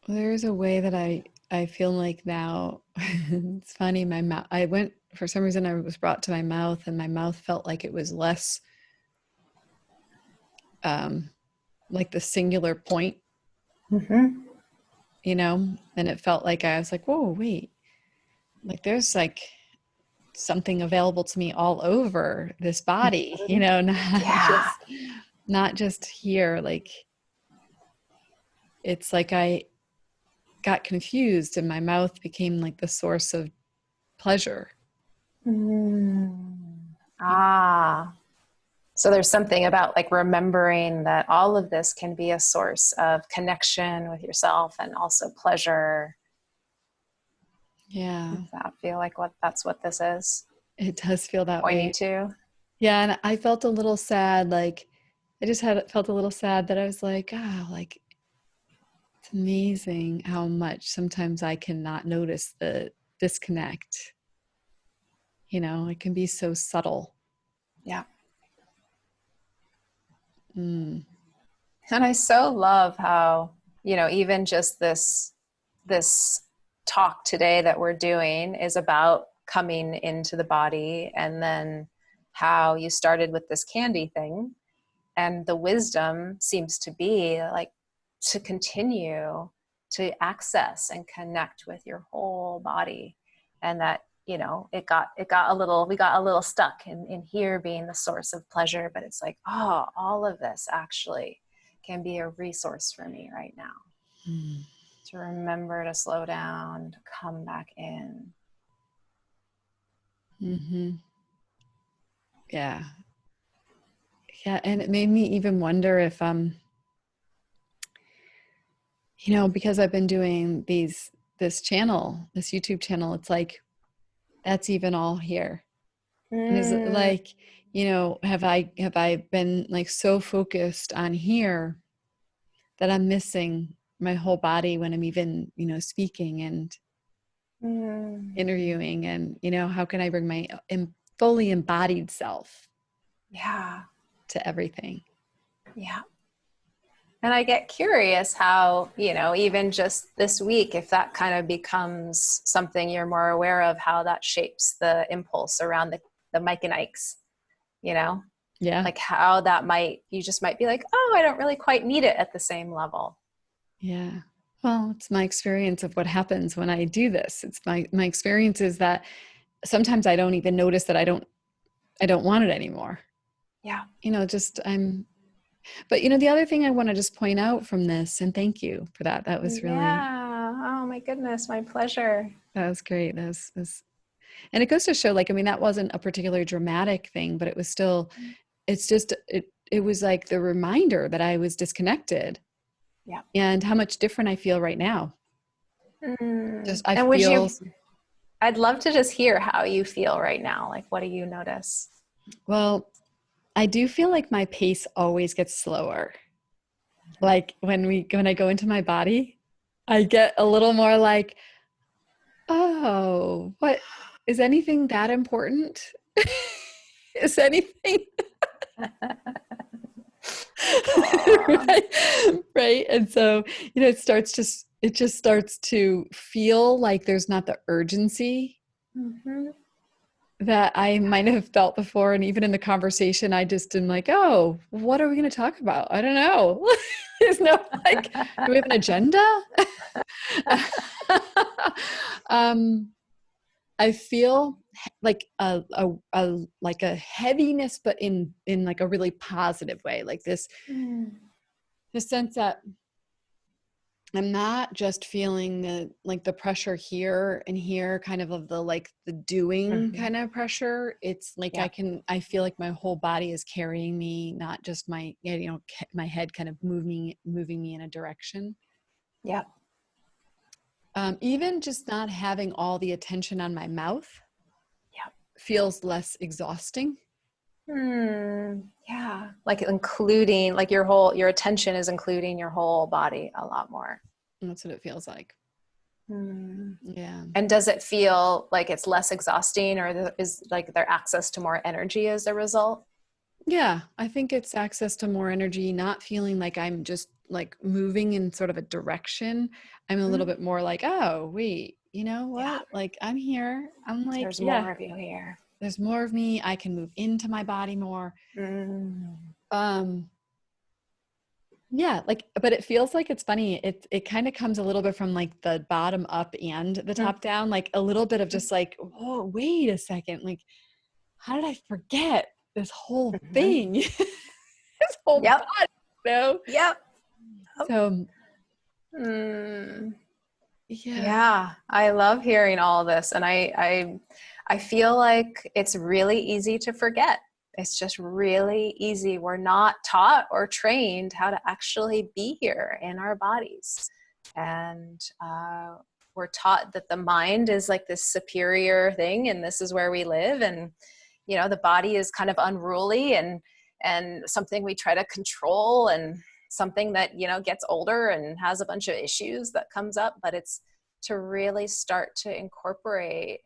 There's a way that I feel like now it's funny my mouth I went for some reason I was brought to my mouth and my mouth felt like it was less um like the singular point, Mm-hmm. you know, and it felt like I was like, whoa, wait, like there's like something available to me all over this body, you know, Yeah. not just here. Like it's like I got confused and my mouth became like the source of pleasure. Mm. Ah. So there's something about like remembering that all of this can be a source of connection with yourself and also pleasure. Yeah, Does that feel like that's what this is it does feel that pointing way. to? Yeah, and I felt a little sad, like I just had felt a little sad that I was like, ah, like it's amazing how much sometimes I cannot notice the disconnect. You know, it can be so subtle. Yeah. Mm. And I so love how, even just this talk today that we're doing is about coming into the body, and then how you started with this candy thing. And the wisdom seems to be like to continue to access and connect with your whole body. And that, you know, we got a little stuck in here being the source of pleasure, but it's like, oh, all of this actually can be a resource for me right now. To remember to slow down, to come back in. Mm-hmm. Yeah. Yeah. And it made me even wonder if, you know, because I've been doing this YouTube channel, it's like, that's even all here. And is it Mm, like, you know, have I been like so focused on here that I'm missing my whole body when I'm even, you know, speaking and mm, interviewing, and, you know, how can I bring my fully embodied self yeah. to everything? Yeah. And I get curious how, you know, even just this week, if that kind of becomes something you're more aware of, how that shapes the impulse around the Mike and Ike's, you know, Yeah. like how that you just might be like, oh, I don't really quite need it at the same level. Yeah. Well, it's my experience of what happens when I do this. It's my experience is that sometimes I don't even notice that I don't want it anymore. Yeah. You know, but you know, the other thing I want to just point out from this, and thank you for that. That was really, Yeah. Oh my goodness. My pleasure. that was great. And it goes to show, like, I mean, that wasn't a particularly dramatic thing, but it was still, it was like the reminder that I was disconnected Yeah. and how much different I feel right now. Mm. Just, I And feel, I'd love to just hear how you feel right now. Like, what do you notice? well, I do feel like my pace always gets slower. Like when I go into my body, I get a little more like, oh, what is anything that important? Is anything right? Right. And so, you know, it just starts to feel like there's not the urgency Mm-hmm. that I might have felt before. And even in the conversation, I just am like, oh, what are we going to talk about? I don't know. There's no like, do we have an agenda? um, I feel like like a heaviness, but in like a really positive way, like Mm. the sense that I'm not just feeling the pressure here and here, kind of the like the doing Mm-hmm. kind of pressure. It's like Yeah. I feel like my whole body is carrying me, not just my, you know, my head kind of moving me in a direction. Yeah. Even just not having all the attention on my mouth Yeah. feels less exhausting. Hmm. Yeah. Like including, like your attention is including your whole body a lot more. That's what it feels like. Hmm. Yeah. And does it feel like it's less exhausting, or is like there access to more energy as a result? Yeah, I think it's access to more energy, not feeling like I'm just like moving in sort of a direction. I'm a little Mhm. bit more like, oh, wait, you know Yeah. what? Like I'm here. I'm like, There's yeah, more of you here. there's more of me. I can move into my body more. Mm. Um, yeah, like, but it feels like it's funny. It kind of comes a little bit from like the bottom up and the Mm. top down, like a little bit of just like, oh, wait a second. Like, how did I forget this whole Mhm. thing? This whole Yep. body, you know? Yep. So Mm. yeah. Yeah, I love hearing all this, and I feel like it's really easy to forget. It's just really easy. We're not taught or trained how to actually be here in our bodies, and we're taught that the mind is like this superior thing, and this is where we live, and you know the body is kind of unruly and something we try to control, and something that you know gets older and has a bunch of issues that comes up. But it's to really start to incorporate,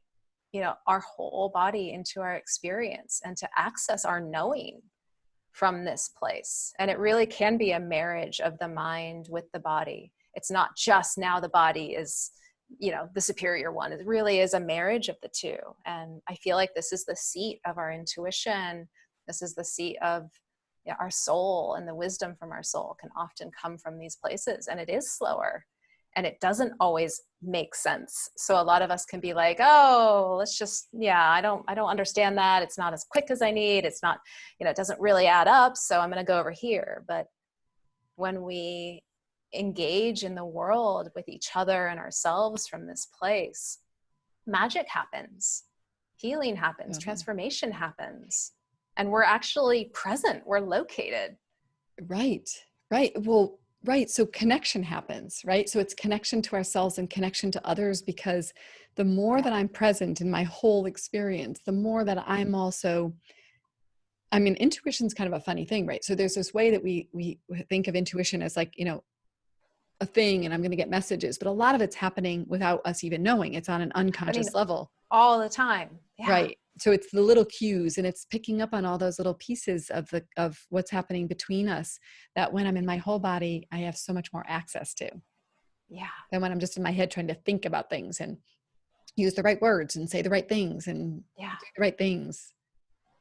you know, our whole body into our experience and to access our knowing from this place. And it really can be a marriage of the mind with the body. It's not just now the body is the superior one. It really is a marriage of the two. And I feel like this is the seat of our intuition. This is the seat of our soul, and the wisdom from our soul can often come from these places. And it is slower, and it doesn't always make sense. So a lot of us can be like, oh, let's just, I don't understand that. It's not as quick as I need. It's not, it doesn't really add up. So I'm going to go over here. But when we engage in the world with each other and ourselves from this place, magic happens, healing happens, transformation happens, and we're actually present, we're located. Right. Well, right. So connection happens, right? So it's connection to ourselves and connection to others, because the more that I'm present in my whole experience, the more that I'm also, I mean, intuition is kind of a funny thing, right? So there's this way that we think of intuition as like, a thing, and I'm going to get messages, but a lot of it's happening without us even knowing. It's on an unconscious level all the time. Yeah. Right. So it's the little cues, and it's picking up on all those little pieces of what's happening between us, that when I'm in my whole body, I have so much more access to. Yeah. Than when I'm just in my head trying to think about things and use the right words and say the right things and do the right things.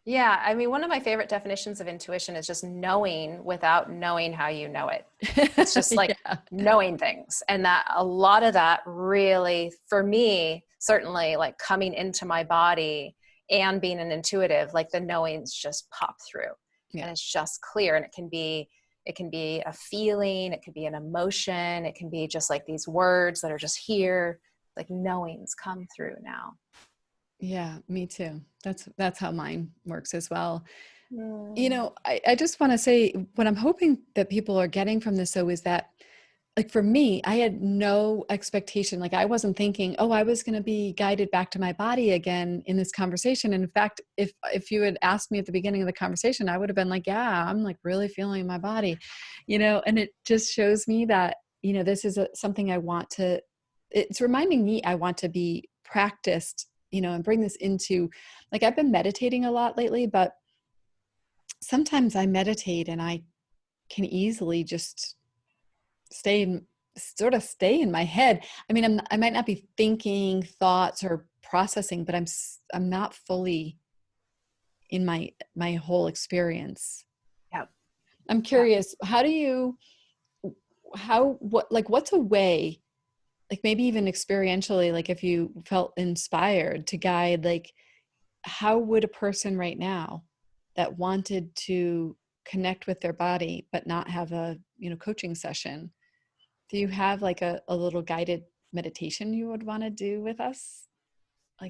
Yeah. I mean, one of my favorite definitions of intuition is just knowing without knowing how you know it. It's just like knowing things. And that a lot of that really, for me, certainly like coming into my body and being an intuitive, like the knowings just pop through and it's just clear. And it can be a feeling, it could be an emotion, it can be just like these words that are just here, like knowings come through now. Yeah, me too. That's how mine works as well. I just want to say, what I'm hoping that people are getting from this, though, is that, like, for me, I had no expectation. Like, I wasn't thinking, oh, I was going to be guided back to my body again in this conversation. And in fact, if you had asked me at the beginning of the conversation, I would have been like, yeah, I'm like really feeling my body, and it just shows me that, this is something it's reminding me I want to be practiced, and bring this into, like, I've been meditating a lot lately, but sometimes I meditate and I can easily just stay in my head. I mean, I might not be thinking thoughts or processing, but I'm not fully in my whole experience. Yeah. I'm curious, what's a way, like maybe even experientially, like if you felt inspired to guide, like how would a person right now that wanted to connect with their body but not have a coaching session, do you have like a little guided meditation you would want to do with us? I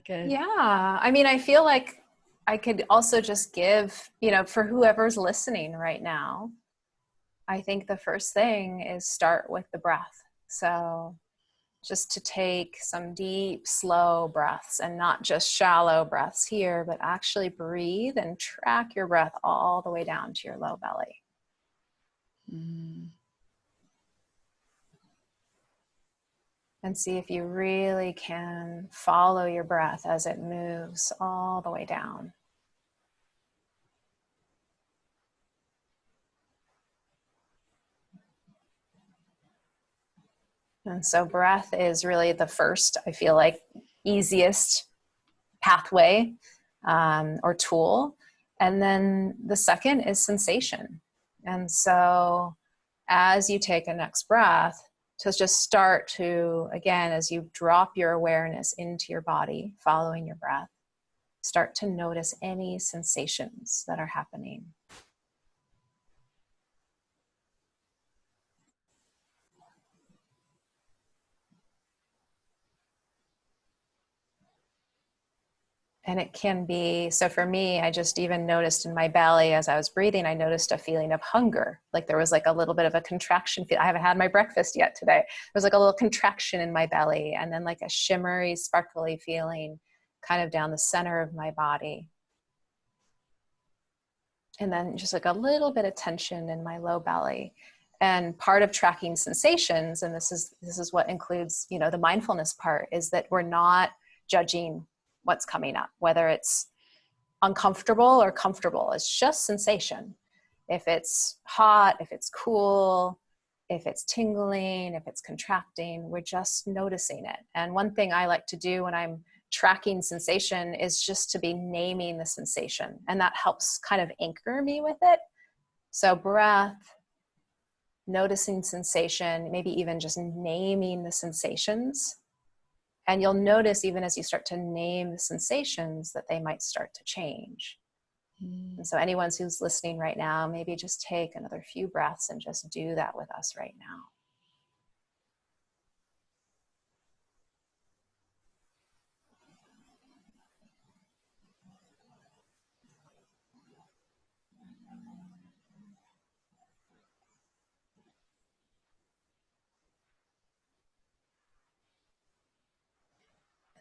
mean, I feel like I could also just give, for whoever's listening right now, I think the first thing is start with the breath. So just to take some deep, slow breaths, and not just shallow breaths here, but actually breathe and track your breath all the way down to your low belly. And see if you really can follow your breath as it moves all the way down. And so breath is really the first, I feel like, easiest pathway or tool. And then the second is sensation. And so as you take a next breath, to just start to, again, as you drop your awareness into your body, following your breath, start to notice any sensations that are happening. And it can be, so for me, I just even noticed in my belly as I was breathing, I noticed a feeling of hunger. Like there was like a little bit of a contraction. I haven't had my breakfast yet today. There was like a little contraction in my belly, and then like a shimmery, sparkly feeling kind of down the center of my body. And then just like a little bit of tension in my low belly. And part of tracking sensations, and this is what includes, the mindfulness part, is that we're not judging what's coming up, whether it's uncomfortable or comfortable. It's just sensation. If it's hot, if it's cool, if it's tingling, if it's contracting, we're just noticing it. And one thing I like to do when I'm tracking sensation is just to be naming the sensation. And that helps kind of anchor me with it. So breath, noticing sensation, maybe even just naming the sensations. And you'll notice even as you start to name the sensations that they might start to change. And so anyone who's listening right now, maybe just take another few breaths and just do that with us right now.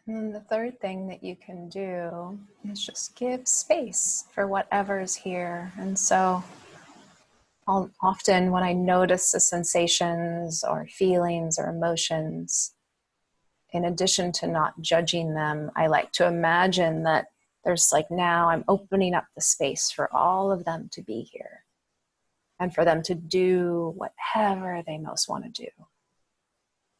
And then the third thing that you can do is just give space for whatever's here. And so often when I notice the sensations or feelings or emotions, in addition to not judging them, I like to imagine that there's like, now I'm opening up the space for all of them to be here and for them to do whatever they most want to do.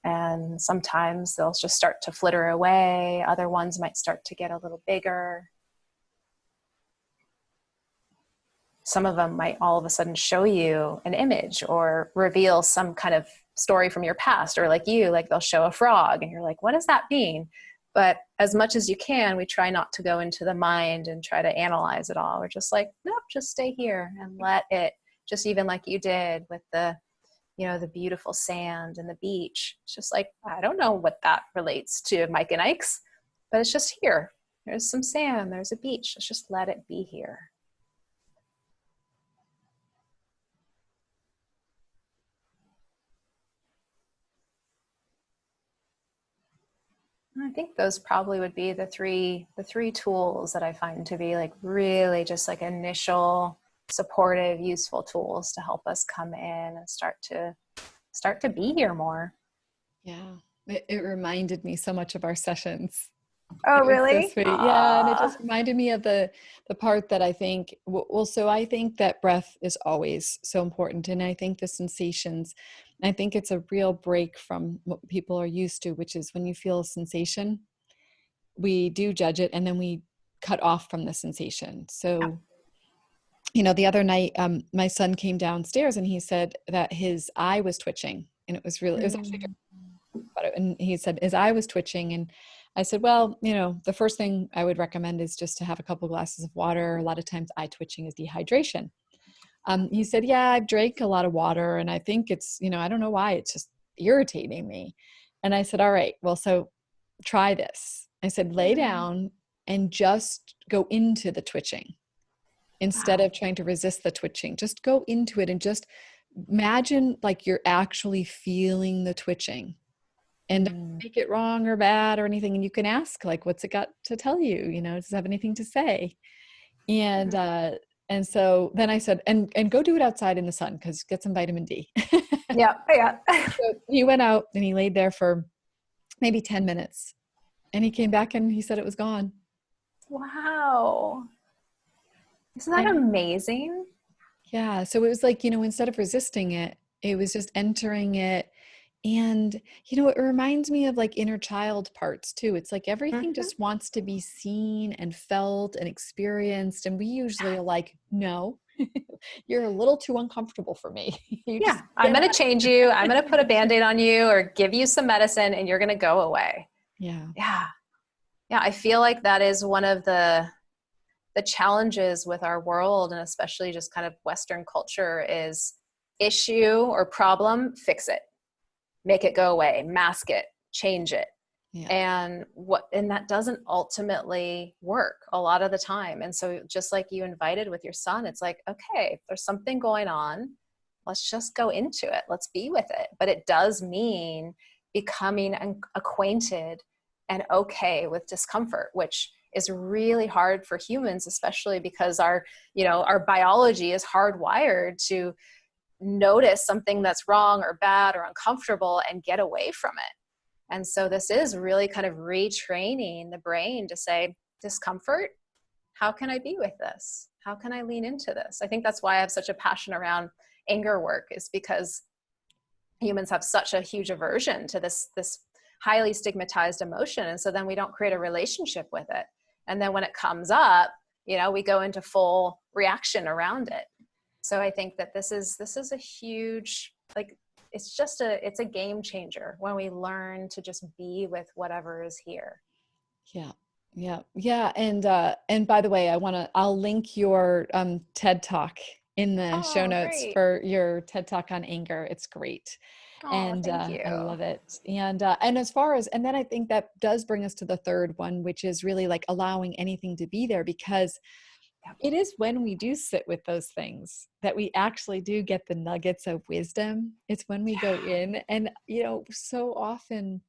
And sometimes they'll just start to flitter away. Other ones might start to get a little bigger. Some of them might all of a sudden show you an image or reveal some kind of story from your past, or like they'll show a frog and you're like, what does that mean? But as much as you can, we try not to go into the mind and try to analyze it all. We're just like, nope, just stay here and let it, just even like you did with the beautiful sand and the beach. It's just like, I don't know what that relates to Mike and Ike's, but it's just here. There's some sand, there's a beach. Let's just let it be here. I think those probably would be the three tools that I find to be like really just like initial supportive, useful tools to help us come in and start to be here more. Yeah, it reminded me so much of our sessions. Oh, It was so really? sweet. Yeah, and it Aww. just reminded me of the part that I think, well, so I think that breath is always so important. And I think the sensations, I think it's a real break from what people are used to, which is when you feel a sensation, we do judge it and then we cut off from the sensation. So, the other night, my son came downstairs and he said that his eye was twitching, and it was actually about it. And he said his eye was twitching. And I said, well, the first thing I would recommend is just to have a couple glasses of water. A lot of times eye twitching is dehydration. He said, yeah, I've drank a lot of water and I think it's, I don't know why, it's just irritating me. And I said, all right, well, so try this. I said, lay down and just go into the twitching instead Wow. of trying to resist the twitching. Just go into it and just imagine like you're actually feeling the twitching. And don't make it wrong or bad or anything. And you can ask, like, what's it got to tell you? Does it have anything to say? And so then I said, and go do it outside in the sun, because get some vitamin D. Yeah. Yeah. So he went out and he laid there for maybe 10 minutes. And he came back and he said it was gone. Wow. Isn't that amazing? Yeah. So it was like, instead of resisting it, it was just entering it. And, it reminds me of like inner child parts too. It's like everything just wants to be seen and felt and experienced. And we usually are like, no, you're a little too uncomfortable for me. Yeah. I'm going to change you. I'm going to put a Band-Aid on you or give you some medicine and you're going to go away. Yeah. Yeah. Yeah. I feel like that is one of the challenges with our world, and especially just kind of Western culture, is issue or problem, fix it, make it go away, mask it, change it. Yeah. And that doesn't ultimately work a lot of the time. And so just like you invited with your son, it's like, okay, if there's something going on, let's just go into it. Let's be with it. But it does mean becoming acquainted and okay with discomfort, which is really hard for humans, especially because our biology is hardwired to notice something that's wrong or bad or uncomfortable and get away from it. And so this is really kind of retraining the brain to say, discomfort, how can I be with this? How can I lean into this? I think that's why I have such a passion around anger work, is because humans have such a huge aversion to this highly stigmatized emotion. And so then we don't create a relationship with it. And then when it comes up, you know, we go into full reaction around it. So I think that this is a huge, like, it's a game changer when we learn to just be with whatever is here. Yeah. Yeah. Yeah. And by the way, I'll link your TED Talk in the show Oh, notes great. for your TED Talk on anger. It's great. Oh, And thank you. I love it. And and then I think that does bring us to the third one, which is really like allowing anything to be there, because Yep. it is when we do sit with those things that we actually do get the nuggets of wisdom. It's when we go in, and, you know, so often,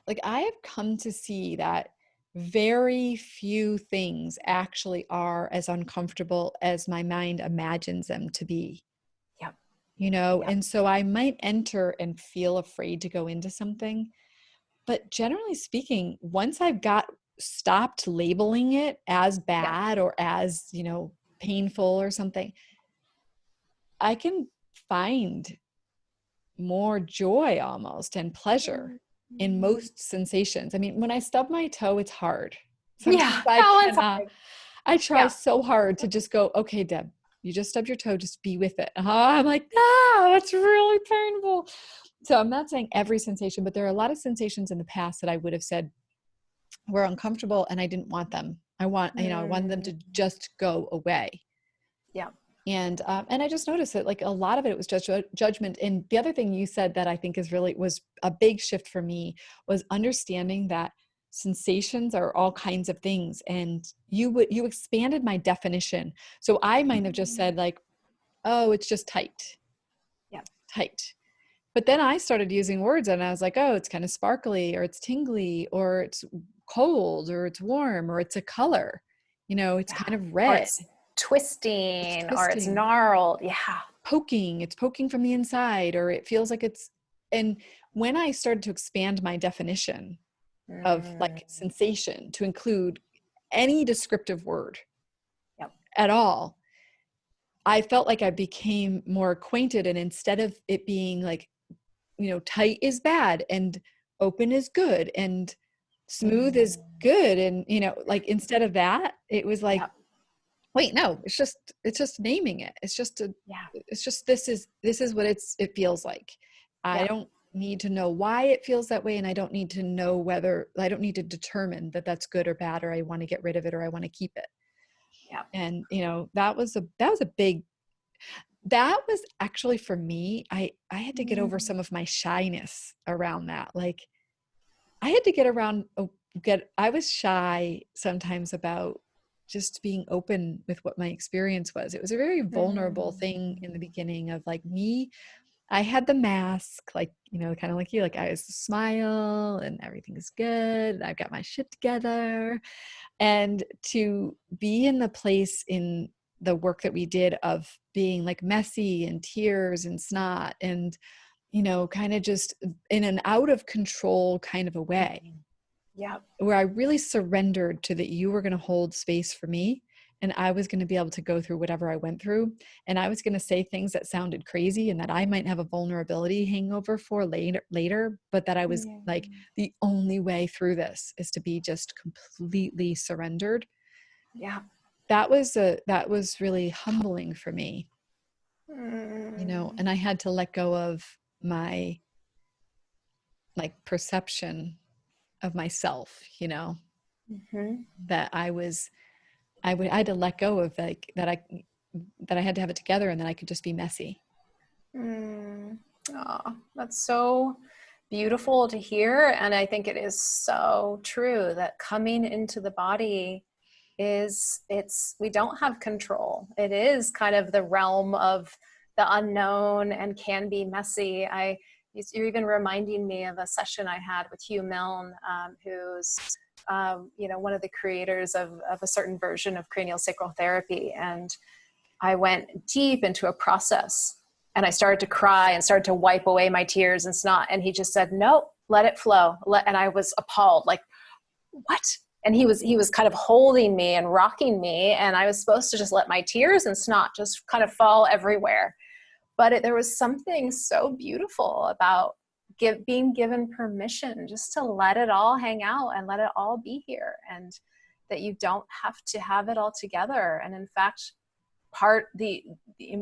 like, I have come to see that very few things actually are as uncomfortable as my mind imagines them to be, Yep. you know? Yep. And so I might enter and feel afraid to go into something. But generally speaking, once I've got stopped labeling it as Yep. bad or as, you know, painful or something, I can find more joy almost and pleasure in Mhm. most sensations. I mean, when I stub my toe, it's hard. Yeah. Sometimes I Oh, it's cannot, hard. I try Yeah. so hard to just go, okay, Deb, you just stubbed your toe, just be with it. I'm like, no, that's really painful. So I'm not saying every sensation, but there are a lot of sensations in the past that I would have said were uncomfortable and I didn't want them. I wanted them Mm. to just go away. Yeah. And I just noticed that, like, a lot of it was just judgment. And the other thing you said that I think was a big shift for me was understanding that sensations are all kinds of things. And you expanded my definition. So I might have just Mm. said, like, oh, it's just tight, Yeah. tight. But then I started using words and I was like, oh, it's kind of sparkly, or it's tingly, or it's cold, or it's warm, or it's a color, you know, it's Yeah. kind of Or red, it's it's twisting or it's twisting, gnarled. Yeah. it's poking from the inside, or it feels like it's, and when I started to expand my definition of Mm. like sensation to include any descriptive word Yep. at all, I felt like I became more acquainted. And instead of it being like, you know, tight is bad and open is good and smooth is Mm. good, and, you know, like, instead of that, it was like, Yep. wait, no, it's just naming it. Yeah. It's just, this is what it feels like. I Yep. don't need to know why it feels that way, and I don't need to know whether, I don't need to determine that that's good or bad, or I want to get rid of it, or I want to keep it. Yep. And, you know, that was a big, that was actually for me, I had to get over Mm. some of my shyness around that. Like, I had to get around, I was shy sometimes about just being open with what my experience was. It was a very vulnerable thing in the Mm. beginning of, like, me. I had the mask, like, you know, kind of like you, like, I was smile and everything is good, and I've got my shit together. And to be in the place in the work that we did of being like messy and tears and snot and, you know, kind of just in an out of control kind of a way, Mm. Yep. where I really surrendered to that you were going to hold space for me, and I was going to be able to go through whatever I went through, and I was going to say things that sounded crazy and that I might have a vulnerability hangover for later, but that I was Yeah. like, the only way through this is to be just completely surrendered. Yeah. That was really humbling for me, you know, Mm. and I had to let go of my, like, perception of myself, you know, Mhm. that I had to let go of, like, that I had to have it together and that I could just be messy. Mm. Oh, that's so beautiful to hear. And I think it is so true that coming into the body we don't have control. It is kind of the realm of the unknown and can be messy. You're even reminding me of a session I had with Hugh Milne, who's one of the creators of a certain version of cranial sacral therapy. And I went deep into a process and I started to cry and started to wipe away my tears and snot. And he just said, no, let it flow. And I was appalled, like, what? And he was kind of holding me and rocking me. And I was supposed to just let my tears and snot just kind of fall everywhere. But there was something so beautiful about being given permission just to let it all hang out and let it all be here, and that you don't have to have it all together. And in fact, the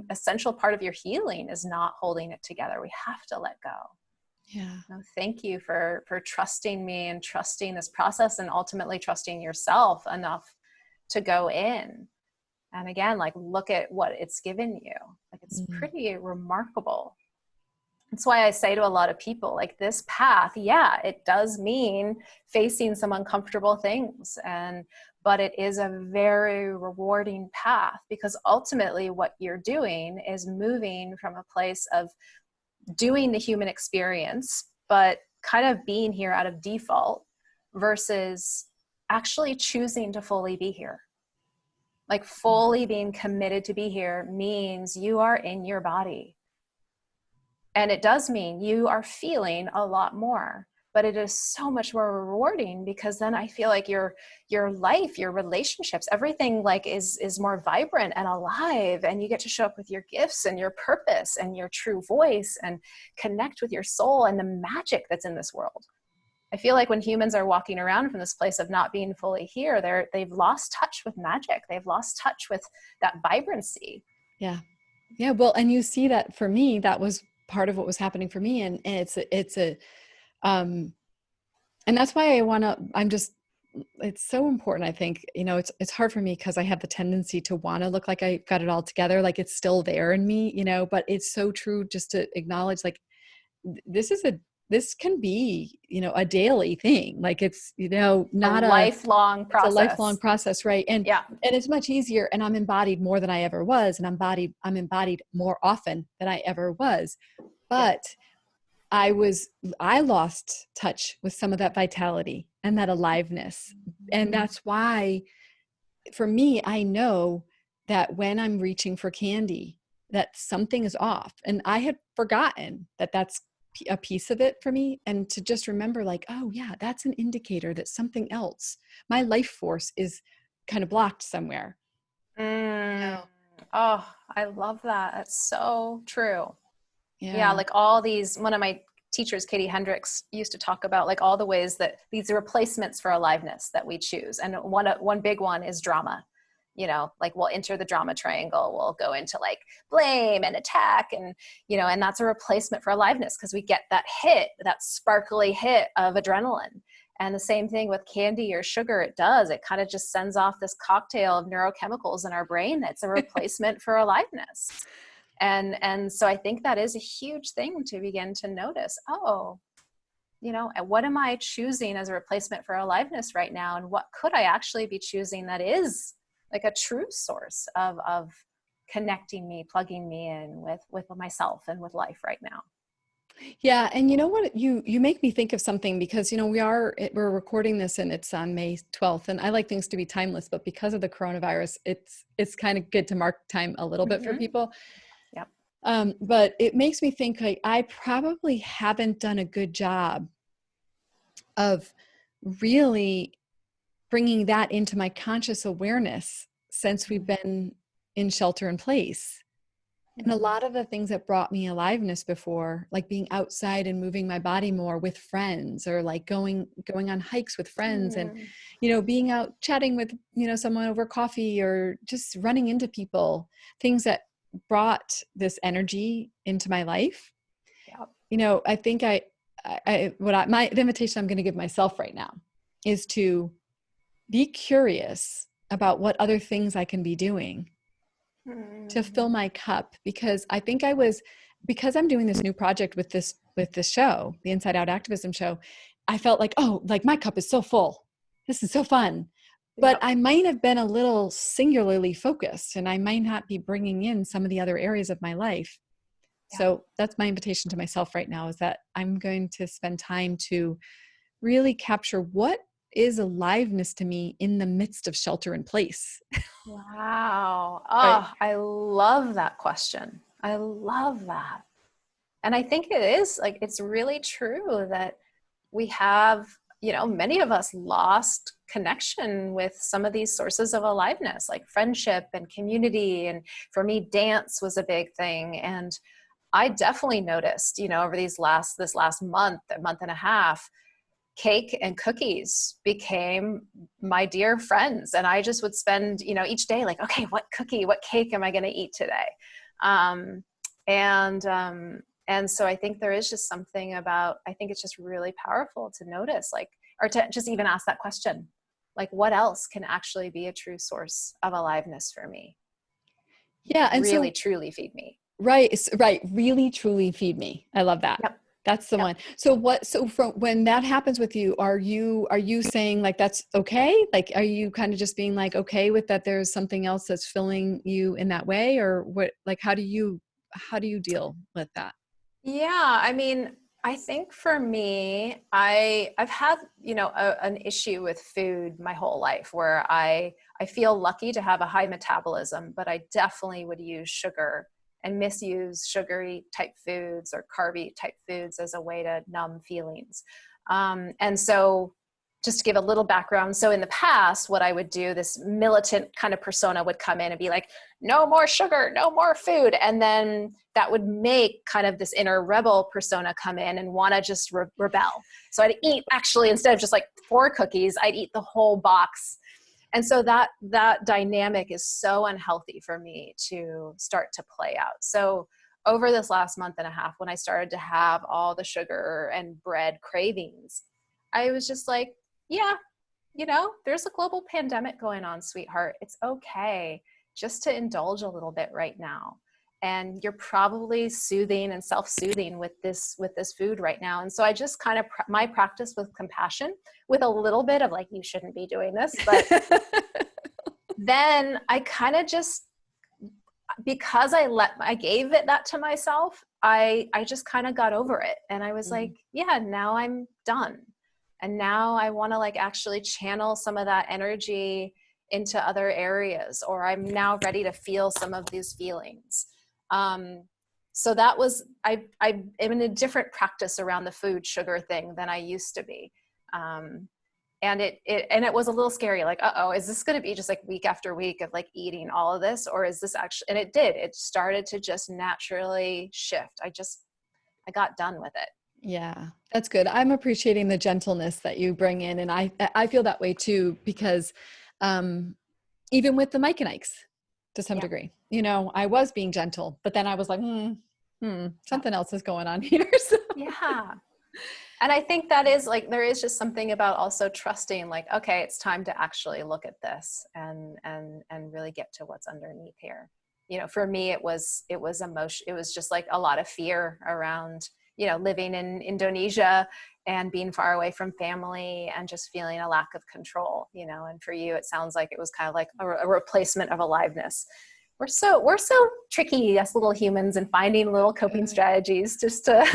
essential part of your healing is not holding it together. We have to let go. Yeah. No, thank you for trusting me and trusting this process, and ultimately trusting yourself enough to go in. And again, like, look at what it's given you. Like, it's pretty remarkable. That's why I say to a lot of people, like, this path, yeah, it does mean facing some uncomfortable things, but it is a very rewarding path, because ultimately what you're doing is moving from a place of doing the human experience, but kind of being here out of default, versus actually choosing to fully be here. Like, fully being committed to be here means you are in your body. And it does mean you are feeling a lot more, but it is so much more rewarding, because then I feel like your life, your relationships, everything like is more vibrant and alive, and you get to show up with your gifts and your purpose and your true voice and connect with your soul and the magic that's in this world. I feel like when humans are walking around from this place of not being fully here, they've lost touch with magic. They've lost touch with that vibrancy. Yeah. Yeah. Well, and you see that for me, that was part of what was happening for me. And and that's why it's so important. I think, it's hard for me because I have the tendency to want to look like I got it all together. Like, it's still there in me, but it's so true just to acknowledge, like, this can be, a daily thing. Like, it's, not lifelong process. It's a lifelong process. Right. And, yeah. and it's much easier, and I'm embodied more than I ever was. And I'm embodied more often than I ever was. But I lost touch with some of that vitality and that aliveness. And that's why, for me, I know that when I'm reaching for candy, that something is off. And I had forgotten that that's a piece of it for me. And to just remember, like, oh yeah, that's an indicator that something else, my life force, is kind of blocked somewhere. Oh, I love that. That's so true. Yeah. Like all these, one of my teachers, Katie Hendricks, used to talk about like all the ways that these are replacements for aliveness that we choose. And one big one is drama. Like, we'll enter the drama triangle. We'll go into like blame and attack, and that's a replacement for aliveness, because we get that hit, that sparkly hit of adrenaline. And the same thing with candy or sugar. It kind of just sends off this cocktail of neurochemicals in our brain that's a replacement for aliveness. And so I think that is a huge thing to begin to notice. Oh, what am I choosing as a replacement for aliveness right now? And what could I actually be choosing that is like a true source of connecting me, plugging me in with myself and with life right now? Yeah. And you know what, you make me think of something, because, we're recording this and it's on May 12th, and I like things to be timeless, but because of the coronavirus, it's kind of good to mark time a little bit for people. Yep. But it makes me think, like, I probably haven't done a good job of really bringing that into my conscious awareness since we've been in shelter in place. And a lot of the things that brought me aliveness before, like being outside and moving my body more with friends, or like going on hikes with friends, and, being out chatting with, someone over coffee, or just running into people, things that brought this energy into my life. Yep. I think the invitation I'm going to give myself right now is to be curious about what other things I can be doing to fill my cup. Because I think because I'm doing this new project with this show, the Inside Out Activism show, I felt like, oh, like my cup is so full. This is so fun. But I might have been a little singularly focused, and I might not be bringing in some of the other areas of my life. Yeah. So that's my invitation to myself right now, is that I'm going to spend time to really capture what is aliveness to me in the midst of shelter in place. Wow. Oh, Right. I love that question. I love that. And I think it is like, it's really true that we have, many of us lost connection with some of these sources of aliveness, like friendship and community. And for me, dance was a big thing. And I definitely noticed, over this last month, a month and a half, cake and cookies became my dear friends. And I just would spend, each day like, okay, what cake am I going to eat today? Um, and, um, and so I think there is just something about, I think it's just really powerful to notice, like, or to just even ask that question, like, what else can actually be a true source of aliveness for me? Yeah. And Really, so, truly feed me. right, right. Really, truly feed me. I love that. Yep. That's the Yep. one. So from when that happens with you, are you saying like, that's okay? Like, are you kind of just being like, okay with that? There's something else that's filling you in that way, or what, like, how do you deal with that? Yeah, I mean, I think for me, I've had, an issue with food my whole life where I feel lucky to have a high metabolism, but I definitely would use sugar and misuse sugary type foods or carby type foods as a way to numb feelings. And so just to give a little background, so in the past, what I would do, this militant kind of persona would come in and be like, no more sugar, no more food. And then that would make kind of this inner rebel persona come in and want to just rebel. So I'd eat, actually, instead of just like 4 cookies, I'd eat the whole box. And so that dynamic is so unhealthy for me to start to play out. So over this last month and a half, when I started to have all the sugar and bread cravings, I was just like, yeah, there's a global pandemic going on, sweetheart. It's okay just to indulge a little bit right now. And you're probably soothing and self-soothing with this food right now. And so I just kind of my practice with compassion, with a little bit of like, you shouldn't be doing this, but then I kind of just, because I gave it that to myself, I just kind of got over it. And I was like, Mm. yeah, now I'm done. And now I want to like actually channel some of that energy into other areas, or I'm now ready to feel some of these feelings. So that was, I am in a different practice around the food sugar thing than I used to be. And it was a little scary, like, uh-oh, is this going to be just like week after week of like eating all of this? Or is this actually, and it started to just naturally shift. I got done with it. Yeah, that's good. I'm appreciating the gentleness that you bring in. And I feel that way too, because um, even with the Mike and Ike's to some Yeah. degree, I was being gentle, but then I was like, Yeah. something else is going on here. So, Yeah. And I think that is like, there is just something about also trusting, like, okay, it's time to actually look at this and really get to what's underneath here. For me, it was emotion. It was just like a lot of fear around, living in Indonesia and being far away from family and just feeling a lack of control, and for you, it sounds like it was kind of like a replacement of aliveness. We're so tricky as little humans and finding little coping strategies just to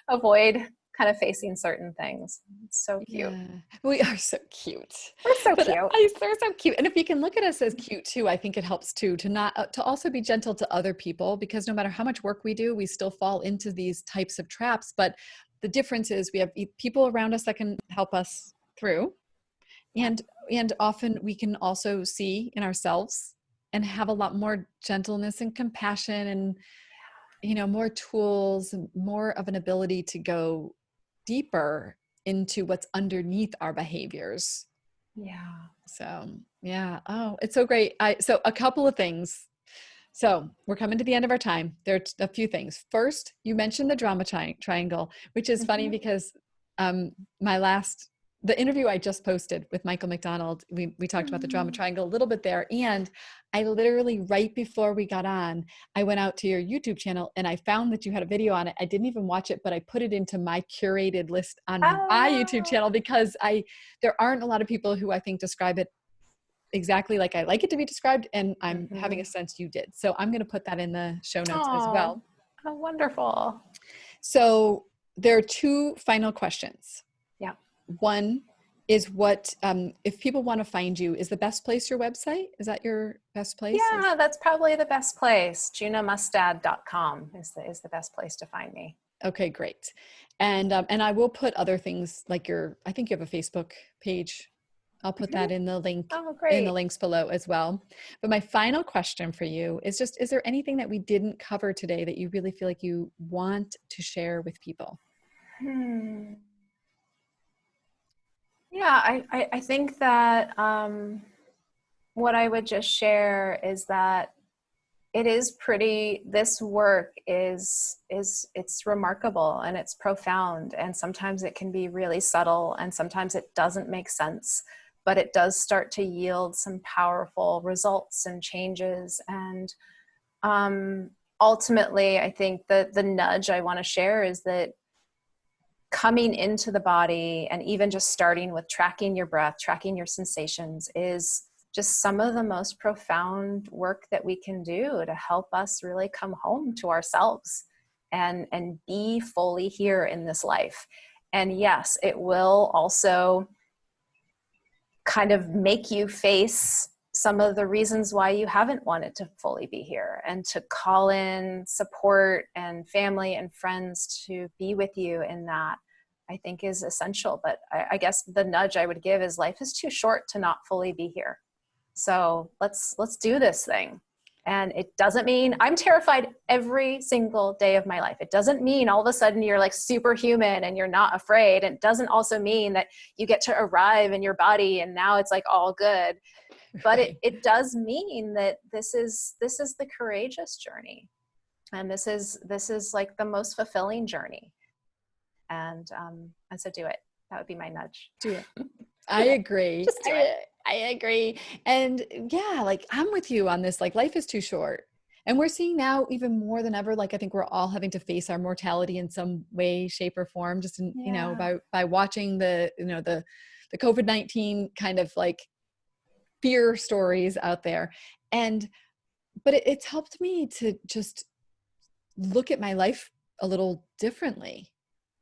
avoid kind of facing certain things. It's so cute. yeah, we are so cute, We're so but cute. they're so cute. And if you can look at us as cute too, I think it helps too, to not, to also be gentle to other people, because no matter how much work we do, we still fall into these types of traps. But the difference is we have people around us that can help us through. Yeah. And often we can also see in ourselves and have a lot more gentleness and compassion and, more tools and more of an ability to go deeper into what's underneath our behaviors. Yeah. So yeah. Oh, it's so great. So a couple of things. So we're coming to the end of our time. There's a few things. First, you mentioned the drama triangle, which is funny Mm-hmm. because um, the interview I just posted with Michael McDonald, we talked about the drama triangle a little bit there. And I literally, right before we got on, I went out to your YouTube channel and I found that you had a video on it. I didn't even watch it, but I put it into my curated list on my YouTube Oh, channel because there aren't a lot of people who I think describe it exactly like I like it to be described, and I'm having mm-hmm. a sense you did. So I'm going to put that in the show notes as Oh, well. oh, wonderful. So there are two final questions. Yeah. One is if people want to find you, is the best place your website? Is that your best place? Yeah, that's probably the best place. JunaMustad.com is the best place to find me. Okay, great. And I will put other things like I think you have a Facebook page. I'll put that in the link, Oh, in the great. links below as well. But my final question for you is just, is there anything that we didn't cover today that you really feel like you want to share with people? Hmm. Yeah, I think that what I would just share is that it is pretty, this work is it's remarkable and it's profound, and sometimes it can be really subtle and sometimes it doesn't make sense, but it does start to yield some powerful results and changes. And ultimately, I think that the nudge I want to share is that coming into the body and even just starting with tracking your breath, tracking your sensations, is just some of the most profound work that we can do to help us really come home to ourselves and be fully here in this life. And yes, it will also kind of make you face some of the reasons why you haven't wanted to fully be here, and to call in support and family and friends to be with you in that, I think is essential. But I guess the nudge I would give is life is too short to not fully be here. So let's do this thing. And it doesn't mean I'm terrified every single day of my life. It doesn't mean all of a sudden you're like superhuman and you're not afraid. And it doesn't also mean that you get to arrive in your body and now it's like all good. But Right. it does mean that this is the courageous journey. And this is like the most fulfilling journey. And so do it. That would be my nudge. Do it. I agree. Just do it. I agree. And yeah, like I'm with you on this. Like life is too short. And we're seeing now even more than ever, like I think we're all having to face our mortality in some way, shape, or form, just in, Yeah. by watching the COVID-19 kind of like fear stories out there. And but it's helped me to just look at my life a little differently,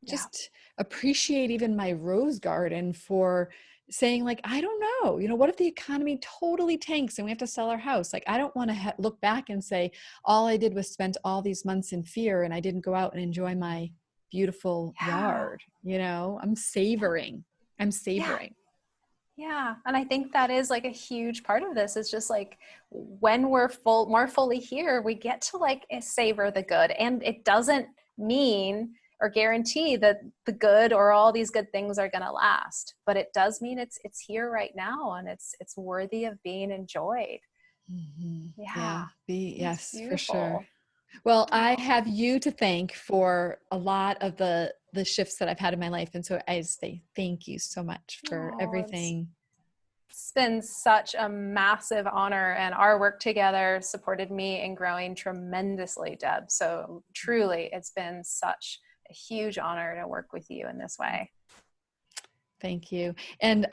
Yeah. just appreciate even my rose garden for saying like, I don't know, what if the economy totally tanks and we have to sell our house? Like, I don't want to look back and say, all I did was spend all these months in fear and I didn't go out and enjoy my beautiful Yeah. yard. I'm savoring. I'm Yeah. savoring. Yeah. And I think that is like a huge part of this. Is just like when we're more fully here, we get to like savor the good. And it doesn't mean or guarantee that the good or all these good things are going to last, but it does mean it's here right now, and it's worthy of being enjoyed. Mm-hmm. Yeah. Yeah. It's Yes, for sure. beautiful. Well, I Oh, have you to thank for a lot of the shifts that I've had in my life. And so I just say thank you so much for oh, everything. it's been such a massive honor, and our work together supported me in growing tremendously, Deb. So truly, it's been such a huge honor to work with you in this way. Thank you. And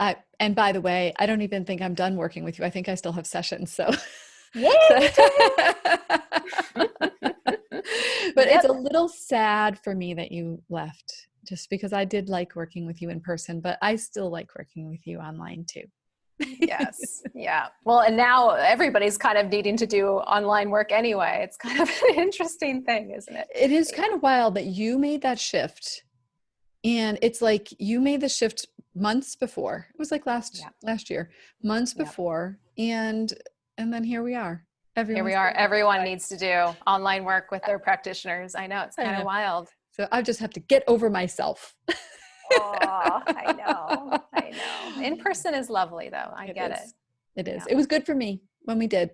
by the way, I don't even think I'm done working with you. I think I still have sessions. So, Yay, so me too. but it's Yep. a little sad for me that you left just because I did like working with you in person, but I still like working with you online too. Yes. Yeah. Well, and now everybody's kind of needing to do online work anyway. It's kind of an interesting thing, isn't it? It is But yeah. kind of wild that you made that shift. And it's like you made the shift months before. It was like Yeah. last year, months Yeah. before. And then here we are. Here we Everyone's are. doing it this Everyone way. needs to do online work with their practitioners. I know, it's I kind of know. wild. So I just have to get over myself. Oh, I know. I know. In person is lovely though. I It get it. is. It is. Yeah. It was good for me when we did.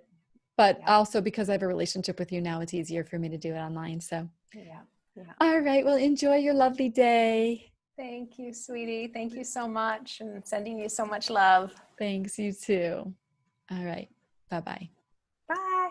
But Yeah. also because I have a relationship with you now, it's easier for me to do it online. So, Yeah. Yeah. all right. Well, enjoy your lovely day. Thank you, sweetie. Thank you so much, and sending you so much love. Thanks. You too. All right. Bye bye. Bye.